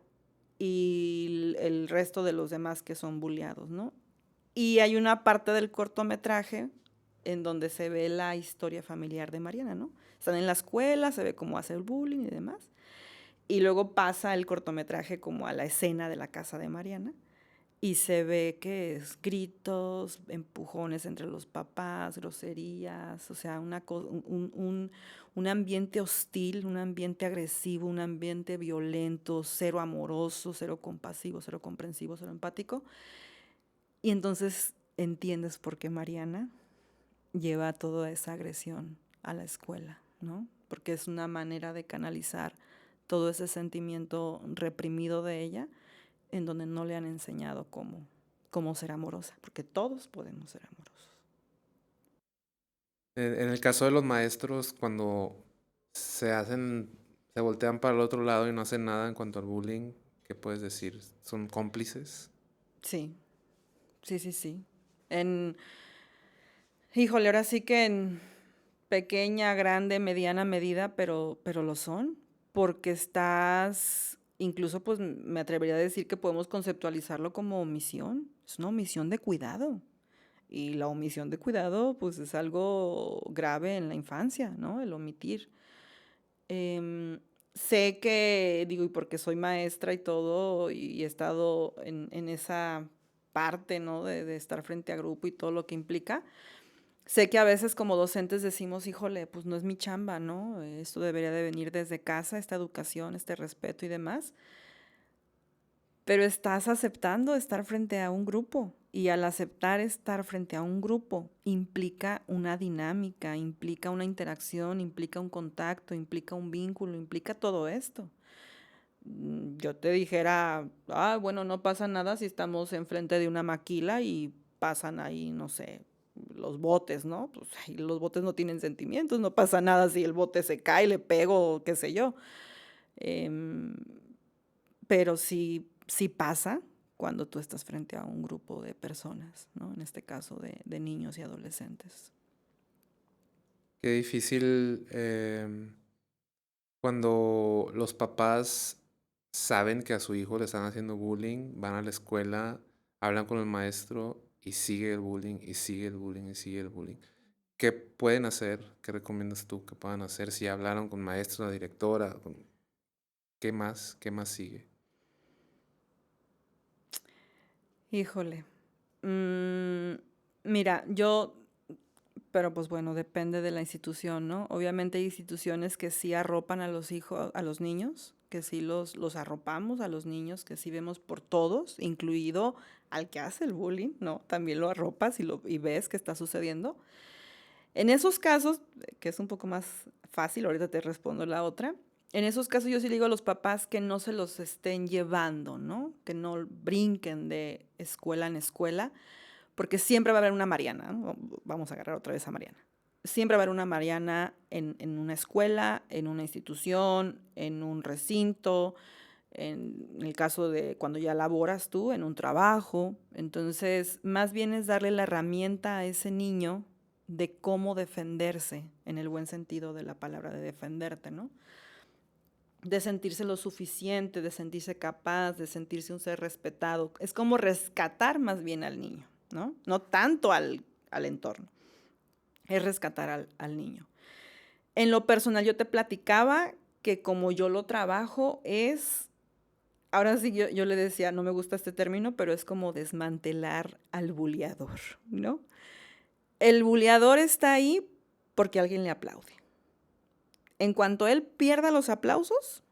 y el resto de los demás que son bulleados, ¿no? Y hay una parte del cortometraje en donde se ve la historia familiar de Mariana, ¿no? Están en la escuela, se ve cómo hace el bullying y demás. Y luego pasa el cortometraje como a la escena de la casa de Mariana. y se ve que es gritos, empujones entre los papás, groserías, o sea, un ambiente hostil, un ambiente agresivo, un ambiente violento, cero amoroso, cero compasivo, cero comprensivo, cero empático. Y entonces entiendes por qué Mariana lleva toda esa agresión a la escuela, ¿no? Porque es una manera de canalizar todo ese sentimiento reprimido de ella, en donde no le han enseñado cómo ser amorosa, porque todos podemos ser amorosos. En el caso de los maestros, cuando se voltean para el otro lado y no hacen nada en cuanto al bullying, ¿qué puedes decir? ¿Son cómplices? Sí, sí, sí, sí. En, híjole, ahora sí que en pequeña, grande, mediana medida, pero lo son, porque estás, incluso pues me atrevería a decir que podemos conceptualizarlo como omisión, es una omisión de cuidado. Y la omisión de cuidado, pues es algo grave en la infancia, ¿no? El omitir. Em, Sé que, digo, y porque soy maestra y todo, y he estado en esa parte, ¿no? De estar frente a grupo y todo lo que implica. Sé que a veces como docentes decimos, híjole, pues no es mi chamba, ¿no? Esto debería de venir desde casa, esta educación, este respeto y demás. Pero estás aceptando estar frente a un grupo y al aceptar estar frente a un grupo implica una dinámica, implica una interacción, implica un contacto, implica un vínculo, implica todo esto. Yo te dijera, bueno, no pasa nada si estamos enfrente de una maquila y pasan ahí, no sé, los botes, ¿no? Pues ay, los botes no tienen sentimientos, no pasa nada si el bote se cae, le pego, qué sé yo. Em, pero sí pasa cuando tú estás frente a un grupo de personas, ¿no? En este caso de niños y adolescentes. Qué difícil cuando los papás saben que a su hijo le están haciendo bullying, van a la escuela, hablan con el maestro y sigue el bullying y sigue el bullying y sigue el bullying. ¿Qué pueden hacer? ¿Qué recomiendas tú que puedan hacer si hablaron con maestro, la directora? ¿Qué más? ¿Qué más sigue? Híjole. Mm, Mira, pero pues bueno, depende de la institución, ¿no? Obviamente hay instituciones que sí arropan a los hijos, a los niños, que sí los arropamos a los niños, que sí vemos por todos, incluido al que hace el bullying, ¿no? También lo arropas y ves que está sucediendo. En esos casos, que es un poco más fácil, ahorita te respondo la otra, en esos casos yo sí le digo a los papás que no se los estén llevando, ¿no? Que no brinquen de escuela en escuela, porque siempre va a haber una Mariana, ¿no? Vamos a agarrar otra vez a Mariana. Siempre va a haber una Mariana en una escuela, en una institución, en un recinto, en el caso de cuando ya laboras tú, en un trabajo. Entonces, más bien es darle la herramienta a ese niño de cómo defenderse, en el buen sentido de la palabra de defenderte, ¿no? De sentirse lo suficiente, de sentirse capaz, de sentirse un ser respetado. Es como rescatar más bien al niño, ¿no? No tanto al entorno, es rescatar al niño. En lo personal yo te platicaba que como yo lo trabajo es, ahora sí yo le decía, no me gusta este término, pero es como desmantelar al buleador, ¿no? El buleador está ahí porque alguien le aplaude. En cuanto él pierda los aplausos,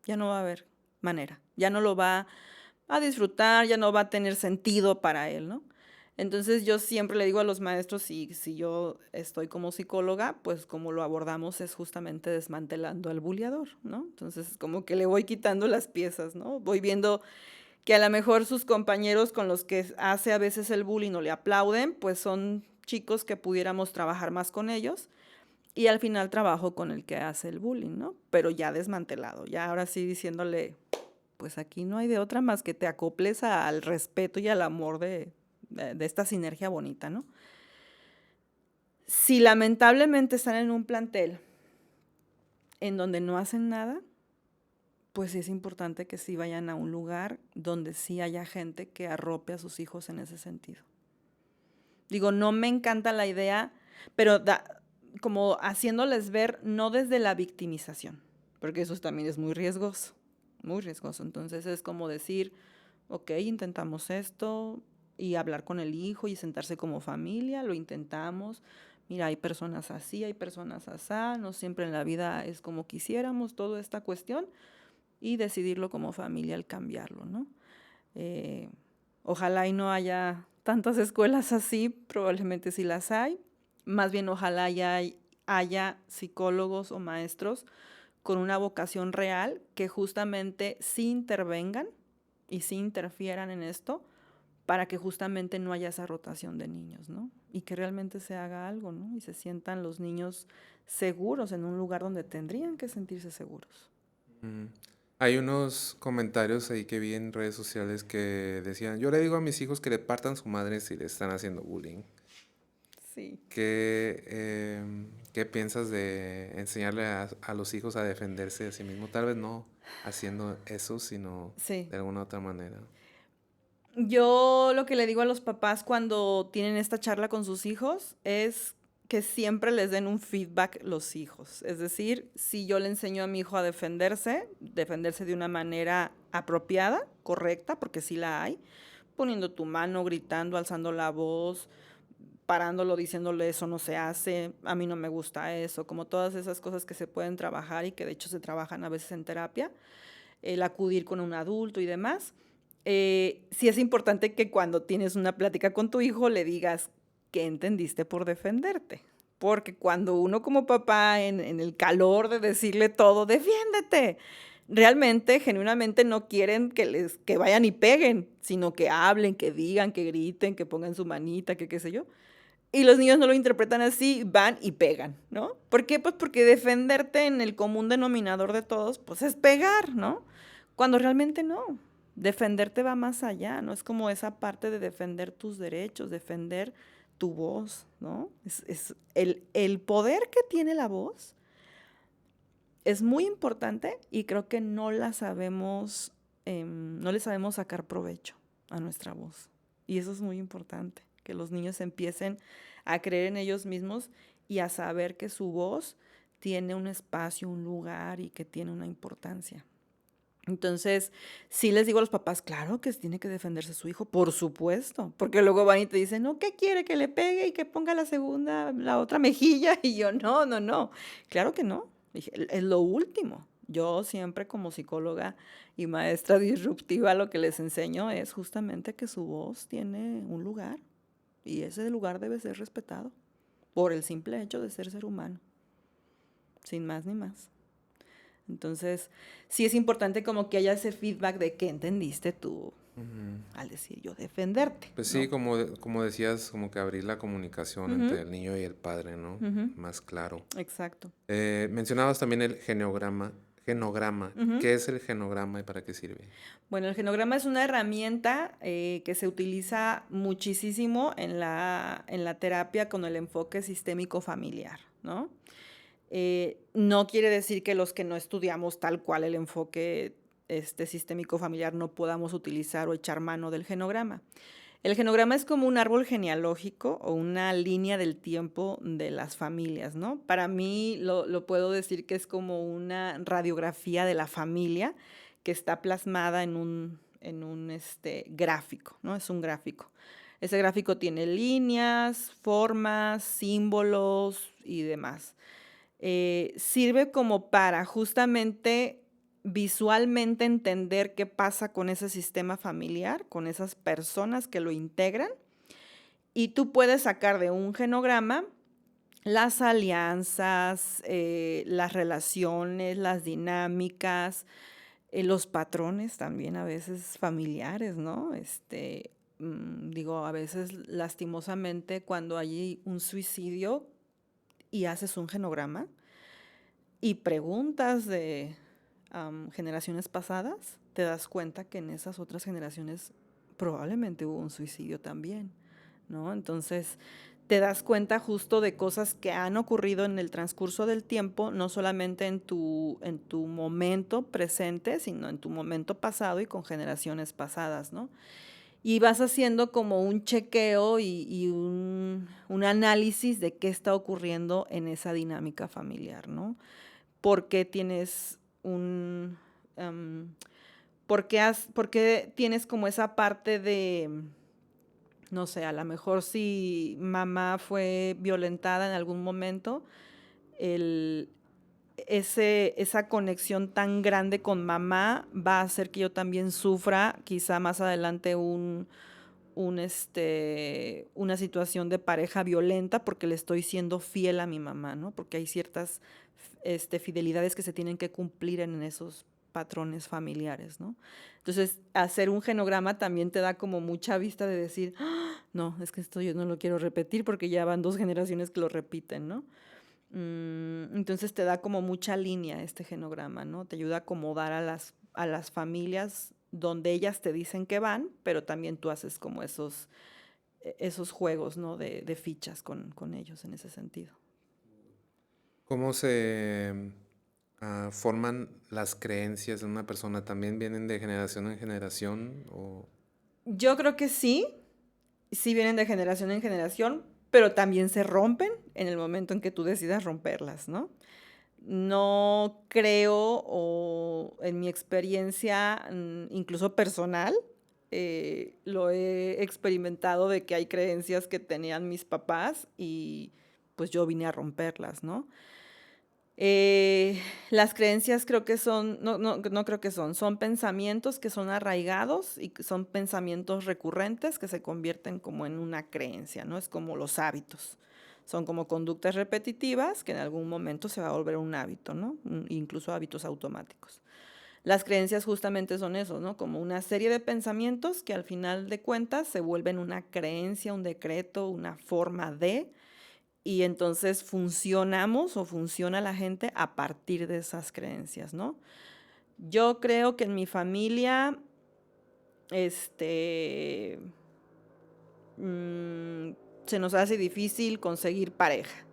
ya no va a haber manera, ya no lo va a disfrutar, ya no va a tener sentido para él, ¿no? Entonces yo siempre le digo a los maestros, si yo estoy como psicóloga, pues como lo abordamos es justamente desmantelando al buleador, ¿no? Entonces como que le voy quitando las piezas, ¿no? Voy viendo que a lo mejor sus compañeros con los que hace a veces el bullying no le aplauden, pues son chicos que pudiéramos trabajar más con ellos y al final trabajo con el que hace el bullying, ¿no? Pero ya desmantelado, ya ahora sí diciéndole, pues aquí no hay de otra más que te acoples al respeto y al amor de esta sinergia bonita, ¿no? Si lamentablemente están en un plantel en donde no hacen nada, pues sí es importante que sí vayan a un lugar donde sí haya gente que arrope a sus hijos en ese sentido. Digo, no me encanta la idea, pero como haciéndoles ver no desde la victimización, porque eso también es muy riesgoso, muy riesgoso. Entonces es como decir, ok, intentamos esto y hablar con el hijo y sentarse como familia, lo intentamos. Mira, hay personas así, hay personas asá, no siempre en la vida es como quisiéramos, toda esta cuestión, y decidirlo como familia al cambiarlo, ¿no? Eh, Ojalá y no haya tantas escuelas así, probablemente sí las hay. Más bien ojalá haya psicólogos o maestros con una vocación real que justamente sí intervengan y sí interfieran en esto para que justamente no haya esa rotación de niños, ¿no? Y que realmente se haga algo, ¿no? Y se sientan los niños seguros en un lugar donde tendrían que sentirse seguros. Mm. Hay unos comentarios ahí que vi en redes sociales que decían, yo le digo a mis hijos que le partan su madre si le están haciendo bullying. Sí. ¿Qué piensas de enseñarle a los hijos a defenderse de sí mismo? Tal vez no haciendo eso, sino Sí. de alguna otra manera. Yo lo que le digo a los papás cuando tienen esta charla con sus hijos es que siempre les den un feedback los hijos. Es decir, si yo le enseño a mi hijo a defenderse de una manera apropiada, correcta, porque sí la hay, poniendo tu mano, gritando, alzando la voz, parándolo, diciéndole eso no se hace, a mí no me gusta eso, como todas esas cosas que se pueden trabajar y que de hecho se trabajan a veces en terapia, el acudir con un adulto y demás. Sí es importante que cuando tienes una plática con tu hijo le digas qué entendiste por defenderte. Porque cuando uno como papá en el calor de decirle todo, defiéndete, realmente, genuinamente no quieren que vayan y peguen, sino que hablen, que digan, que griten, que pongan su manita, que qué sé yo. Y los niños no lo interpretan así, van y pegan, ¿no? ¿Por qué? Pues porque defenderte en el común denominador de todos, pues es pegar, ¿no? Cuando realmente no. Defenderte va más allá, ¿no? Es como esa parte de defender tus derechos, defender tu voz, ¿no? Es el poder que tiene la voz es muy importante y creo que no la sabemos, no le sabemos sacar provecho a nuestra voz. Y eso es muy importante, que los niños empiecen a creer en ellos mismos y a saber que su voz tiene un espacio, un lugar y que tiene una importancia. Entonces, sí les digo a los papás, claro que tiene que defenderse su hijo, por supuesto, porque luego van y te dicen, no, ¿qué quiere? Que le pegue y que ponga la segunda, la otra mejilla, y yo, no, no, no, claro que no, dije, es lo último. Yo siempre como psicóloga y maestra disruptiva lo que les enseño es justamente que su voz tiene un lugar y ese lugar debe ser respetado por el simple hecho de ser humano, sin más ni más. Entonces, sí es importante como que haya ese feedback de qué entendiste tú al decir yo defenderte, Pues sí, ¿no? como decías, como que abrir la comunicación Ujú, entre el niño y el padre, ¿no? ujú, Más claro. exacto. Mencionabas también el genograma. Ujú. ¿Qué es el genograma y para qué sirve? Bueno, el genograma es una herramienta que se utiliza muchísimo en la terapia con el enfoque sistémico familiar, ¿no? No quiere decir que los que no estudiamos tal cual el enfoque sistémico familiar no podamos utilizar o echar mano del genograma. El genograma es como un árbol genealógico o una línea del tiempo de las familias, ¿no? Para mí lo puedo decir que es como una radiografía de la familia que está plasmada en un gráfico, ¿no? Es un gráfico. Ese gráfico tiene líneas, formas, símbolos y demás. Sirve como para justamente visualmente entender qué pasa con ese sistema familiar, con esas personas que lo integran, y tú puedes sacar de un genograma las alianzas, las relaciones, las dinámicas, los patrones también a veces familiares, ¿no? Digo, a veces lastimosamente cuando hay un suicidio y haces un genograma, y preguntas de generaciones pasadas, te das cuenta que en esas otras generaciones probablemente hubo un suicidio también, ¿no? Entonces, te das cuenta justo de cosas que han ocurrido en el transcurso del tiempo, no solamente en tu momento presente, sino en tu momento pasado y con generaciones pasadas, ¿no? Y vas haciendo como un chequeo y un análisis de qué está ocurriendo en esa dinámica familiar, ¿no? Por qué tienes por qué tienes como esa parte de, no sé, a lo mejor si mamá fue violentada en algún momento, el, esa conexión tan grande con mamá va a hacer que yo también sufra quizá más adelante una situación de pareja violenta porque le estoy siendo fiel a mi mamá, ¿no? Porque hay ciertas fidelidades que se tienen que cumplir en esos patrones familiares, ¿no? Entonces, hacer un genograma también te da como mucha vista de decir, "Ah, no, es que esto yo no lo quiero repetir porque ya van 2 generaciones que lo repiten, ¿no? Entonces te da como mucha línea este genograma, ¿no? Te ayuda a acomodar a las familias donde ellas te dicen que van, pero también tú haces como esos juegos, ¿no? De fichas con ellos en ese sentido. ¿Cómo se forman las creencias de una persona? ¿También vienen de generación en generación? O... Yo creo que sí vienen de generación en generación, pero también se rompen en el momento en que tú decidas romperlas, ¿no? No creo, o en mi experiencia, incluso personal, lo he experimentado de que hay creencias que tenían mis papás y pues yo vine a romperlas, ¿no? Las creencias creo que son, no creo que son pensamientos que son arraigados y que son pensamientos recurrentes que se convierten como en una creencia, ¿no? Es como los hábitos. Son como conductas repetitivas que en algún momento se va a volver un hábito, ¿no? Incluso hábitos automáticos. Las creencias justamente son eso, ¿no? Como una serie de pensamientos que al final de cuentas se vuelven una creencia, un decreto, una forma de, y entonces funcionamos o funciona la gente a partir de esas creencias, ¿no? Yo creo que en mi familia, este, se nos hace difícil conseguir pareja.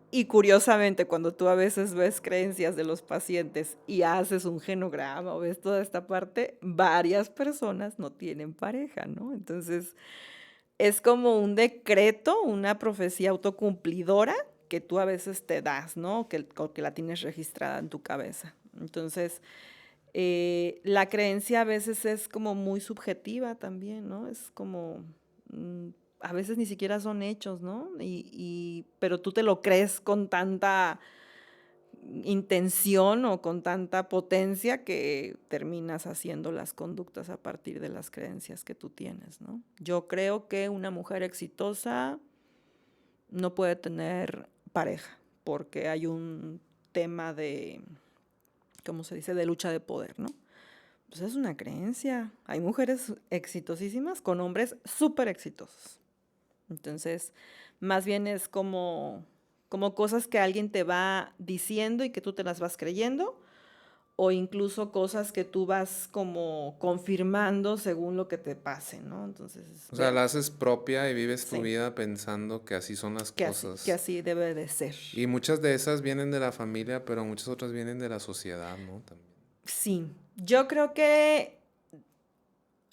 Y curiosamente, cuando tú a veces ves creencias de los pacientes y haces un genograma o ves toda esta parte, varias personas no tienen pareja, ¿no? Entonces, es como un decreto, una profecía autocumplidora que tú a veces te das, ¿no? Que la tienes registrada en tu cabeza. Entonces, la creencia a veces es como muy subjetiva también, ¿no? Es como, a veces ni siquiera son hechos, ¿no? Pero tú te lo crees con tanta intención o con tanta potencia que terminas haciendo las conductas a partir de las creencias que tú tienes, ¿no? Yo creo que una mujer exitosa no puede tener pareja porque hay un tema de, ¿cómo se dice?, de lucha de poder, ¿no? Pues es una creencia. Hay mujeres exitosísimas con hombres súper exitosos. Entonces, más bien es como cosas que alguien te va diciendo y que tú te las vas creyendo, o incluso cosas que tú vas como confirmando según lo que te pase, ¿no? Entonces, O sea, la haces propia y vives tu sí, vida pensando que así son las que cosas. así debe de ser. Y muchas de esas vienen de la familia, pero muchas otras vienen de la sociedad, ¿no? También. Sí, yo creo que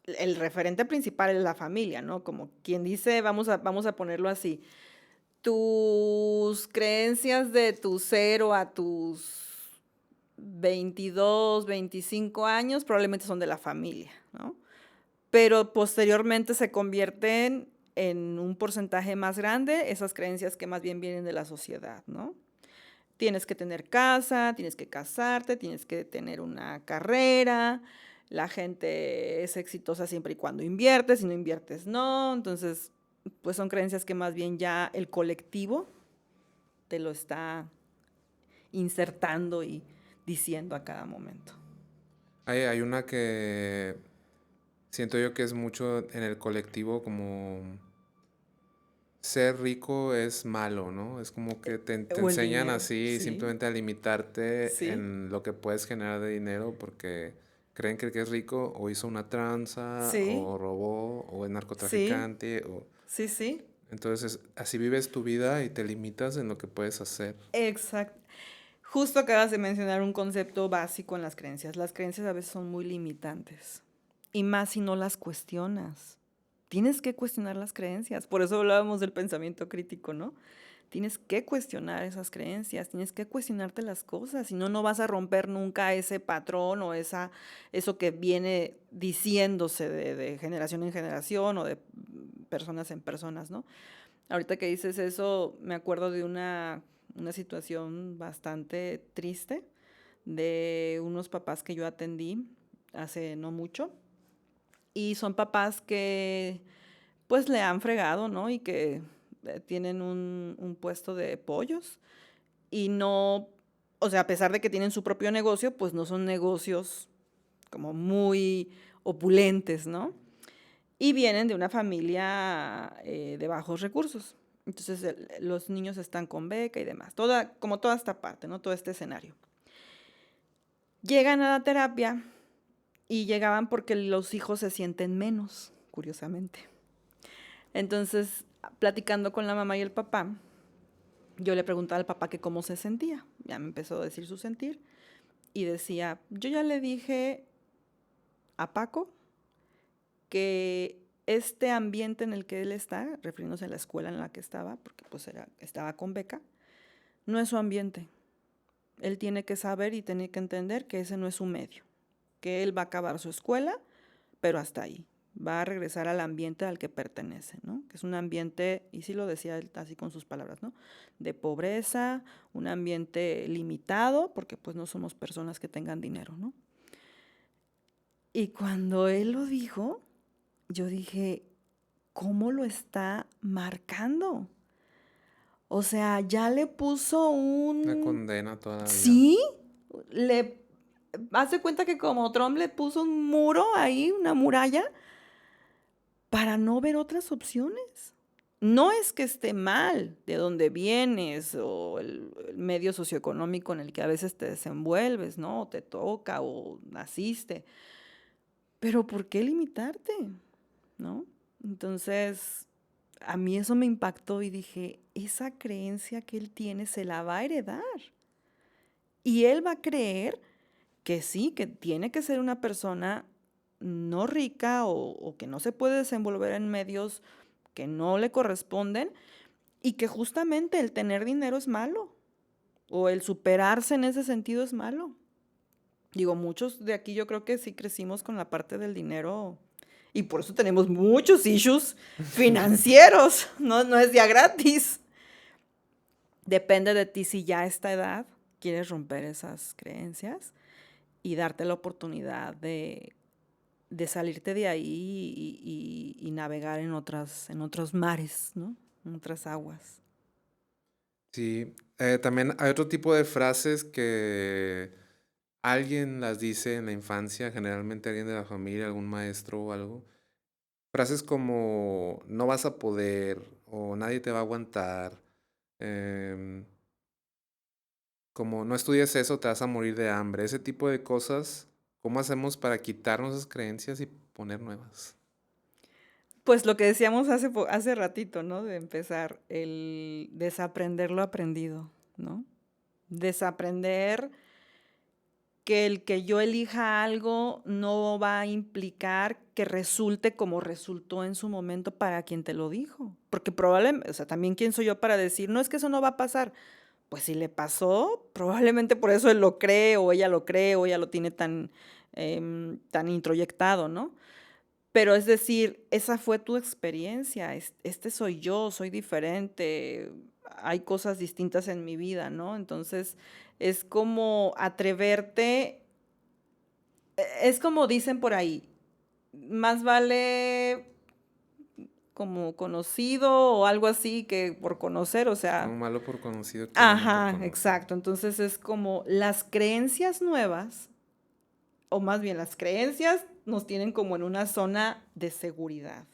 el referente principal es la familia, ¿no? Como quien dice, vamos a ponerlo así. Tus creencias de tu 0 a tus 22, 25 años probablemente son de la familia, ¿no? Pero posteriormente se convierten en un porcentaje más grande esas creencias que más bien vienen de la sociedad, ¿no? Tienes que tener casa, tienes que casarte, tienes que tener una carrera, la gente es exitosa siempre y cuando inviertes, si no inviertes no, entonces pues son creencias que más bien ya el colectivo te lo está insertando y diciendo a cada momento. Hay una que siento yo que es mucho en el colectivo como ser rico es malo, ¿no? Es como que te O el enseñan dinero, así sí, simplemente a limitarte sí, en lo que puedes generar de dinero porque creen que el que es rico o hizo una tranza sí, o robó o es sí, narcotraficante o... sí, sí, Entonces así vives tu vida y te limitas en lo que puedes hacer. exacto. Justo acabas de mencionar un concepto básico en las creencias. Las creencias a veces son muy limitantes. Y más si no las cuestionas. Tienes que cuestionar las creencias. Por eso hablábamos del pensamiento crítico, ¿no? tienes que cuestionar esas creencias, tienes que cuestionarte las cosas, si no, no vas a romper nunca ese patrón o eso que viene diciéndose de generación en generación o de personas en personas, ¿no? Ahorita que dices eso, me acuerdo de una situación bastante triste de unos papás que yo atendí hace no mucho. Y son papás que pues le han fregado, ¿no? Y que tienen un puesto de pollos y no, o sea, a pesar de que tienen su propio negocio, pues no son negocios como muy opulentes, ¿no? Y vienen de una familia de bajos recursos. Entonces los niños están con beca y demás, como toda esta parte, ¿no? Todo este escenario. Llegan a la terapia y llegaban porque los hijos se sienten menos, curiosamente. Entonces, platicando con la mamá y el papá, yo le preguntaba al papá que cómo se sentía. Ya me empezó a decir su sentir y decía, yo ya le dije a Paco que este ambiente en el que él está, refiriéndose a la escuela en la que estaba, porque pues estaba con beca, no es su ambiente. Él tiene que saber y tiene que entender que ese no es su medio, que él va a acabar su escuela, pero hasta ahí. Va a regresar al ambiente al que pertenece, ¿no? Que es un ambiente, y sí lo decía él así con sus palabras, ¿no? De pobreza, un ambiente limitado, porque pues no somos personas que tengan dinero, ¿no? Y cuando él lo dijo, yo dije, ¿cómo lo está marcando? O sea, ya le puso Una un... condena toda la vida. Sí, le... Hace cuenta que como Trump le puso un muro ahí, una muralla, para no ver otras opciones. No es que esté mal de dónde vienes o el medio socioeconómico en el que a veces te desenvuelves, ¿no? O te toca o naciste. Pero ¿por qué limitarte? ¿No? Entonces, a mí eso me impactó y dije, esa creencia que él tiene se la va a heredar. Y él va a creer que sí, que tiene que ser una persona no rica o que no se puede desenvolver en medios que no le corresponden y que justamente el tener dinero es malo o el superarse en ese sentido es malo. Digo, muchos de aquí yo creo que sí crecimos con la parte del dinero y por eso tenemos muchos issues financieros, no es día gratis. Depende de ti si ya a esta edad quieres romper esas creencias y darte la oportunidad de salirte de ahí y navegar en otros mares, ¿no? En otras aguas. Sí, también hay otro tipo de frases que alguien las dice en la infancia, generalmente alguien de la familia, algún maestro o algo. Frases como no vas a poder o nadie te va a aguantar, em, como no estudies eso, te vas a morir de hambre. Ese tipo de cosas, ¿cómo hacemos para quitarnos esas creencias y poner nuevas? Pues lo que decíamos hace ratito, ¿no? De empezar, el desaprender lo aprendido, ¿no? Desaprender que el que yo elija algo no va a implicar que resulte como resultó en su momento para quien te lo dijo. Porque probablemente, o sea, también quién soy yo para decir, no es que eso no va a pasar. Pues si le pasó, probablemente por eso él lo cree o ella lo tiene tan introyectado, ¿no? Pero es decir, esa fue tu experiencia, este soy yo, soy diferente, hay cosas distintas en mi vida, ¿no? Entonces, es como atreverte, es como dicen por ahí, más vale como conocido o algo así que por conocer, o No sea, malo por conocido que bueno por ajá, conocer. exacto. Entonces es como las creencias nuevas, o más bien las creencias nos tienen como en una zona de seguridad.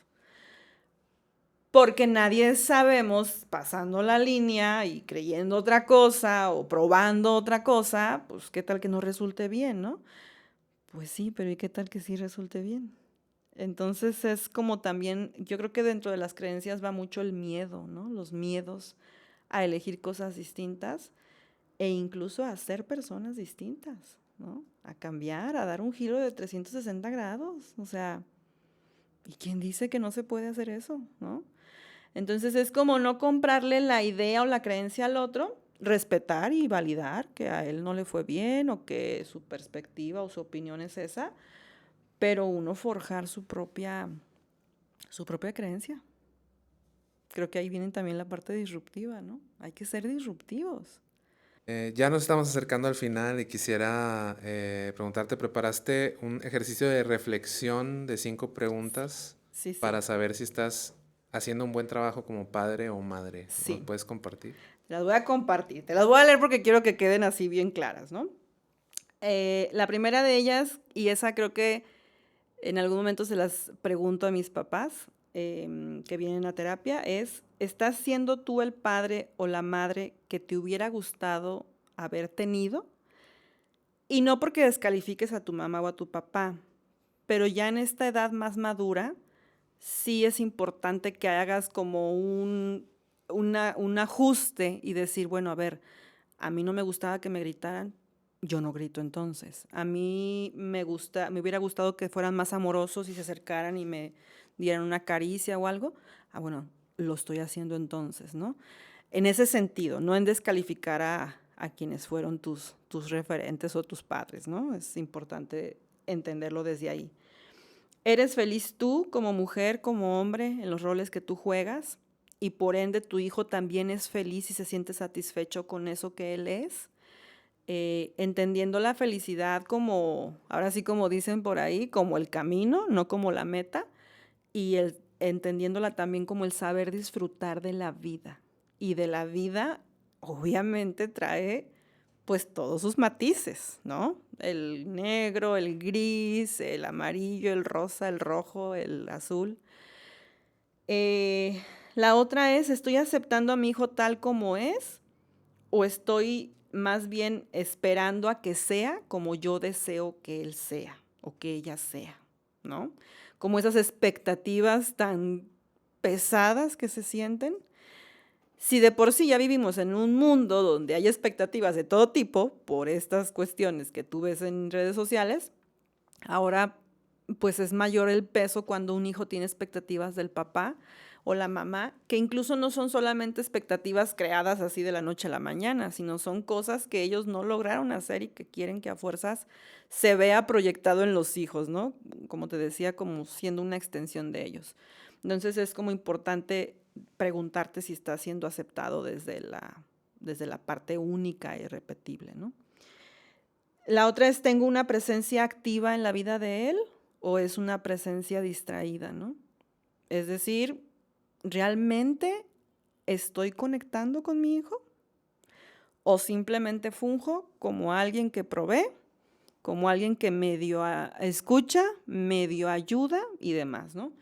Porque nadie sabemos, pasando la línea y creyendo otra cosa o probando otra cosa, pues qué tal que no resulte bien, ¿no? Pues sí, pero ¿y qué tal que sí resulte bien? Entonces es como también, yo creo que dentro de las creencias va mucho el miedo, ¿no? Los miedos a elegir cosas distintas e incluso a ser personas distintas, ¿no? A cambiar, a dar un giro de 360 grados. O sea, ¿y quién dice que no se puede hacer eso, no? Entonces es como no comprarle la idea o la creencia al otro, respetar y validar que a él no le fue bien o que su perspectiva o su opinión es esa, pero uno forjar su propia creencia. Creo que ahí viene también la parte disruptiva, ¿no? Hay que ser disruptivos. Ya nos estamos acercando al final y quisiera preguntarte, ¿preparaste un ejercicio de reflexión de 5 preguntas Sí, sí, para saber si estás haciendo un buen trabajo como padre o madre? ¿Nos sí. puedes compartir? Te las voy a compartir. Te las voy a leer porque quiero que queden así bien claras, ¿no? La primera de ellas, y esa creo que en algún momento se las pregunto a mis papás que vienen a terapia, es, ¿estás siendo tú el padre o la madre que te hubiera gustado haber tenido? Y no porque descalifiques a tu mamá o a tu papá, pero ya en esta edad más madura, sí es importante que hagas como un ajuste y decir, bueno, a ver, a mí no me gustaba que me gritaran, yo no grito entonces. A mí me hubiera gustado que fueran más amorosos y se acercaran y me dieran una caricia o algo. Ah, bueno, lo estoy haciendo entonces, ¿no? En ese sentido, no en descalificar a quienes fueron tus referentes o tus padres, ¿no? Es importante entenderlo desde ahí. ¿Eres feliz tú como mujer, como hombre, en los roles que tú juegas? Y por ende tu hijo también es feliz y se siente satisfecho con eso que él es. Entendiendo la felicidad como, ahora sí como dicen por ahí, como el camino, no como la meta. Y entendiéndola también como el saber disfrutar de la vida. Y de la vida, obviamente, trae pues todos sus matices, ¿no? El negro, el gris, el amarillo, el rosa, el rojo, el azul. La otra es, ¿estoy aceptando a mi hijo tal como es o estoy más bien esperando a que sea como yo deseo que él sea o que ella sea, ¿no? Como esas expectativas tan pesadas que se sienten. Si de por sí ya vivimos en un mundo donde hay expectativas de todo tipo por estas cuestiones que tú ves en redes sociales, ahora pues es mayor el peso cuando un hijo tiene expectativas del papá o la mamá, que incluso no son solamente expectativas creadas así de la noche a la mañana, sino son cosas que ellos no lograron hacer y que quieren que a fuerzas se vea proyectado en los hijos, ¿no? Como te decía, como siendo una extensión de ellos. Entonces es como importante preguntarte si está siendo aceptado desde la parte única e irrepetible, ¿no? La otra es, ¿tengo una presencia activa en la vida de él o es una presencia distraída, ¿no? Es decir, ¿realmente estoy conectando con mi hijo? ¿O simplemente funjo como alguien que provee, como alguien que medio escucha, medio ayuda y demás, ¿no?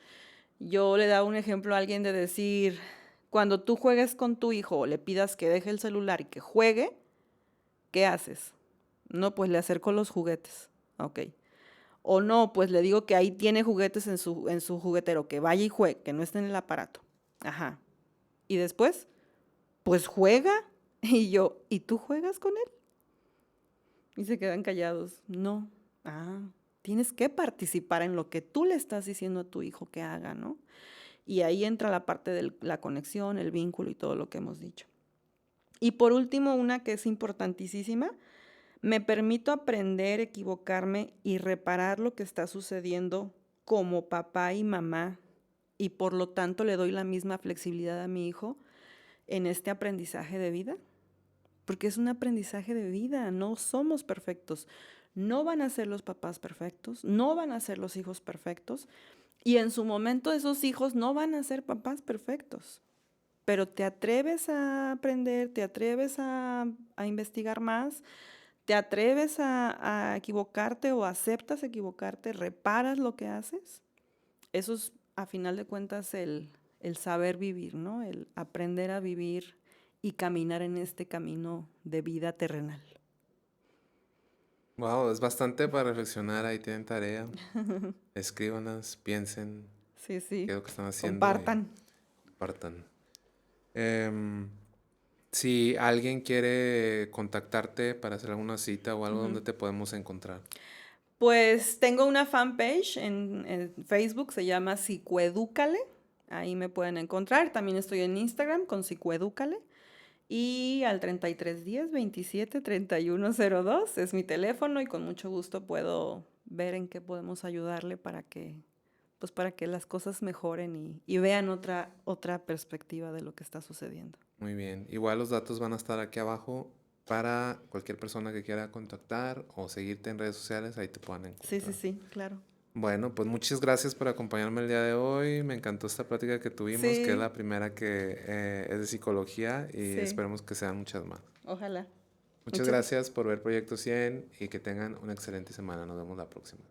Yo le daba un ejemplo a alguien de decir, cuando tú juegues con tu hijo o le pidas que deje el celular y que juegue, ¿qué haces? No, pues le acerco los juguetes. Ok. O no, pues le digo que ahí tiene juguetes en su juguetero, que vaya y juegue, que no esté en el aparato. Ajá. Y después, pues juega. Y yo, ¿y tú juegas con él? Y se quedan callados. No. Ah, tienes que participar en lo que tú le estás diciendo a tu hijo que haga, ¿no? Y ahí entra la parte de la conexión, el vínculo y todo lo que hemos dicho. Y por último, una que es importantísima, me permito aprender, equivocarme y reparar lo que está sucediendo como papá y mamá y por lo tanto le doy la misma flexibilidad a mi hijo en este aprendizaje de vida, porque es un aprendizaje de vida, no somos perfectos, no van a ser los papás perfectos, no van a ser los hijos perfectos y en su momento esos hijos no van a ser papás perfectos, pero te atreves a aprender, te atreves a investigar más, te atreves a equivocarte o aceptas equivocarte, reparas lo que haces. Eso es, a final de cuentas, el saber vivir, ¿no? El aprender a vivir y caminar en este camino de vida terrenal. Wow, es bastante para reflexionar. Ahí tienen tarea. Escríbanas, piensen Sí, qué sí. es lo que están haciendo y Compartan. compartan. Em, si alguien quiere contactarte para hacer alguna cita o algo, Ujú. ¿dónde te podemos encontrar? Pues tengo una fanpage en Facebook, se llama Psicoedúcale. ahí me pueden encontrar. También estoy en Instagram con Psicoedúcale. Y al 3310 27 3102 es mi teléfono y con mucho gusto puedo ver en qué podemos ayudarle para que las cosas mejoren y vean otra perspectiva de lo que está sucediendo. Muy bien. Igual los datos van a estar aquí abajo para cualquier persona que quiera contactar o seguirte en redes sociales, ahí te puedan Sí, encontrar. sí, claro. Bueno, pues muchas gracias por acompañarme el día de hoy. Me encantó esta plática que tuvimos, que es la Sí, primera que es de psicología y sí, esperemos que sean muchas más. ojalá. Muchas Muchas, gracias por ver Proyecto 100 y que tengan una excelente semana. Nos vemos la próxima.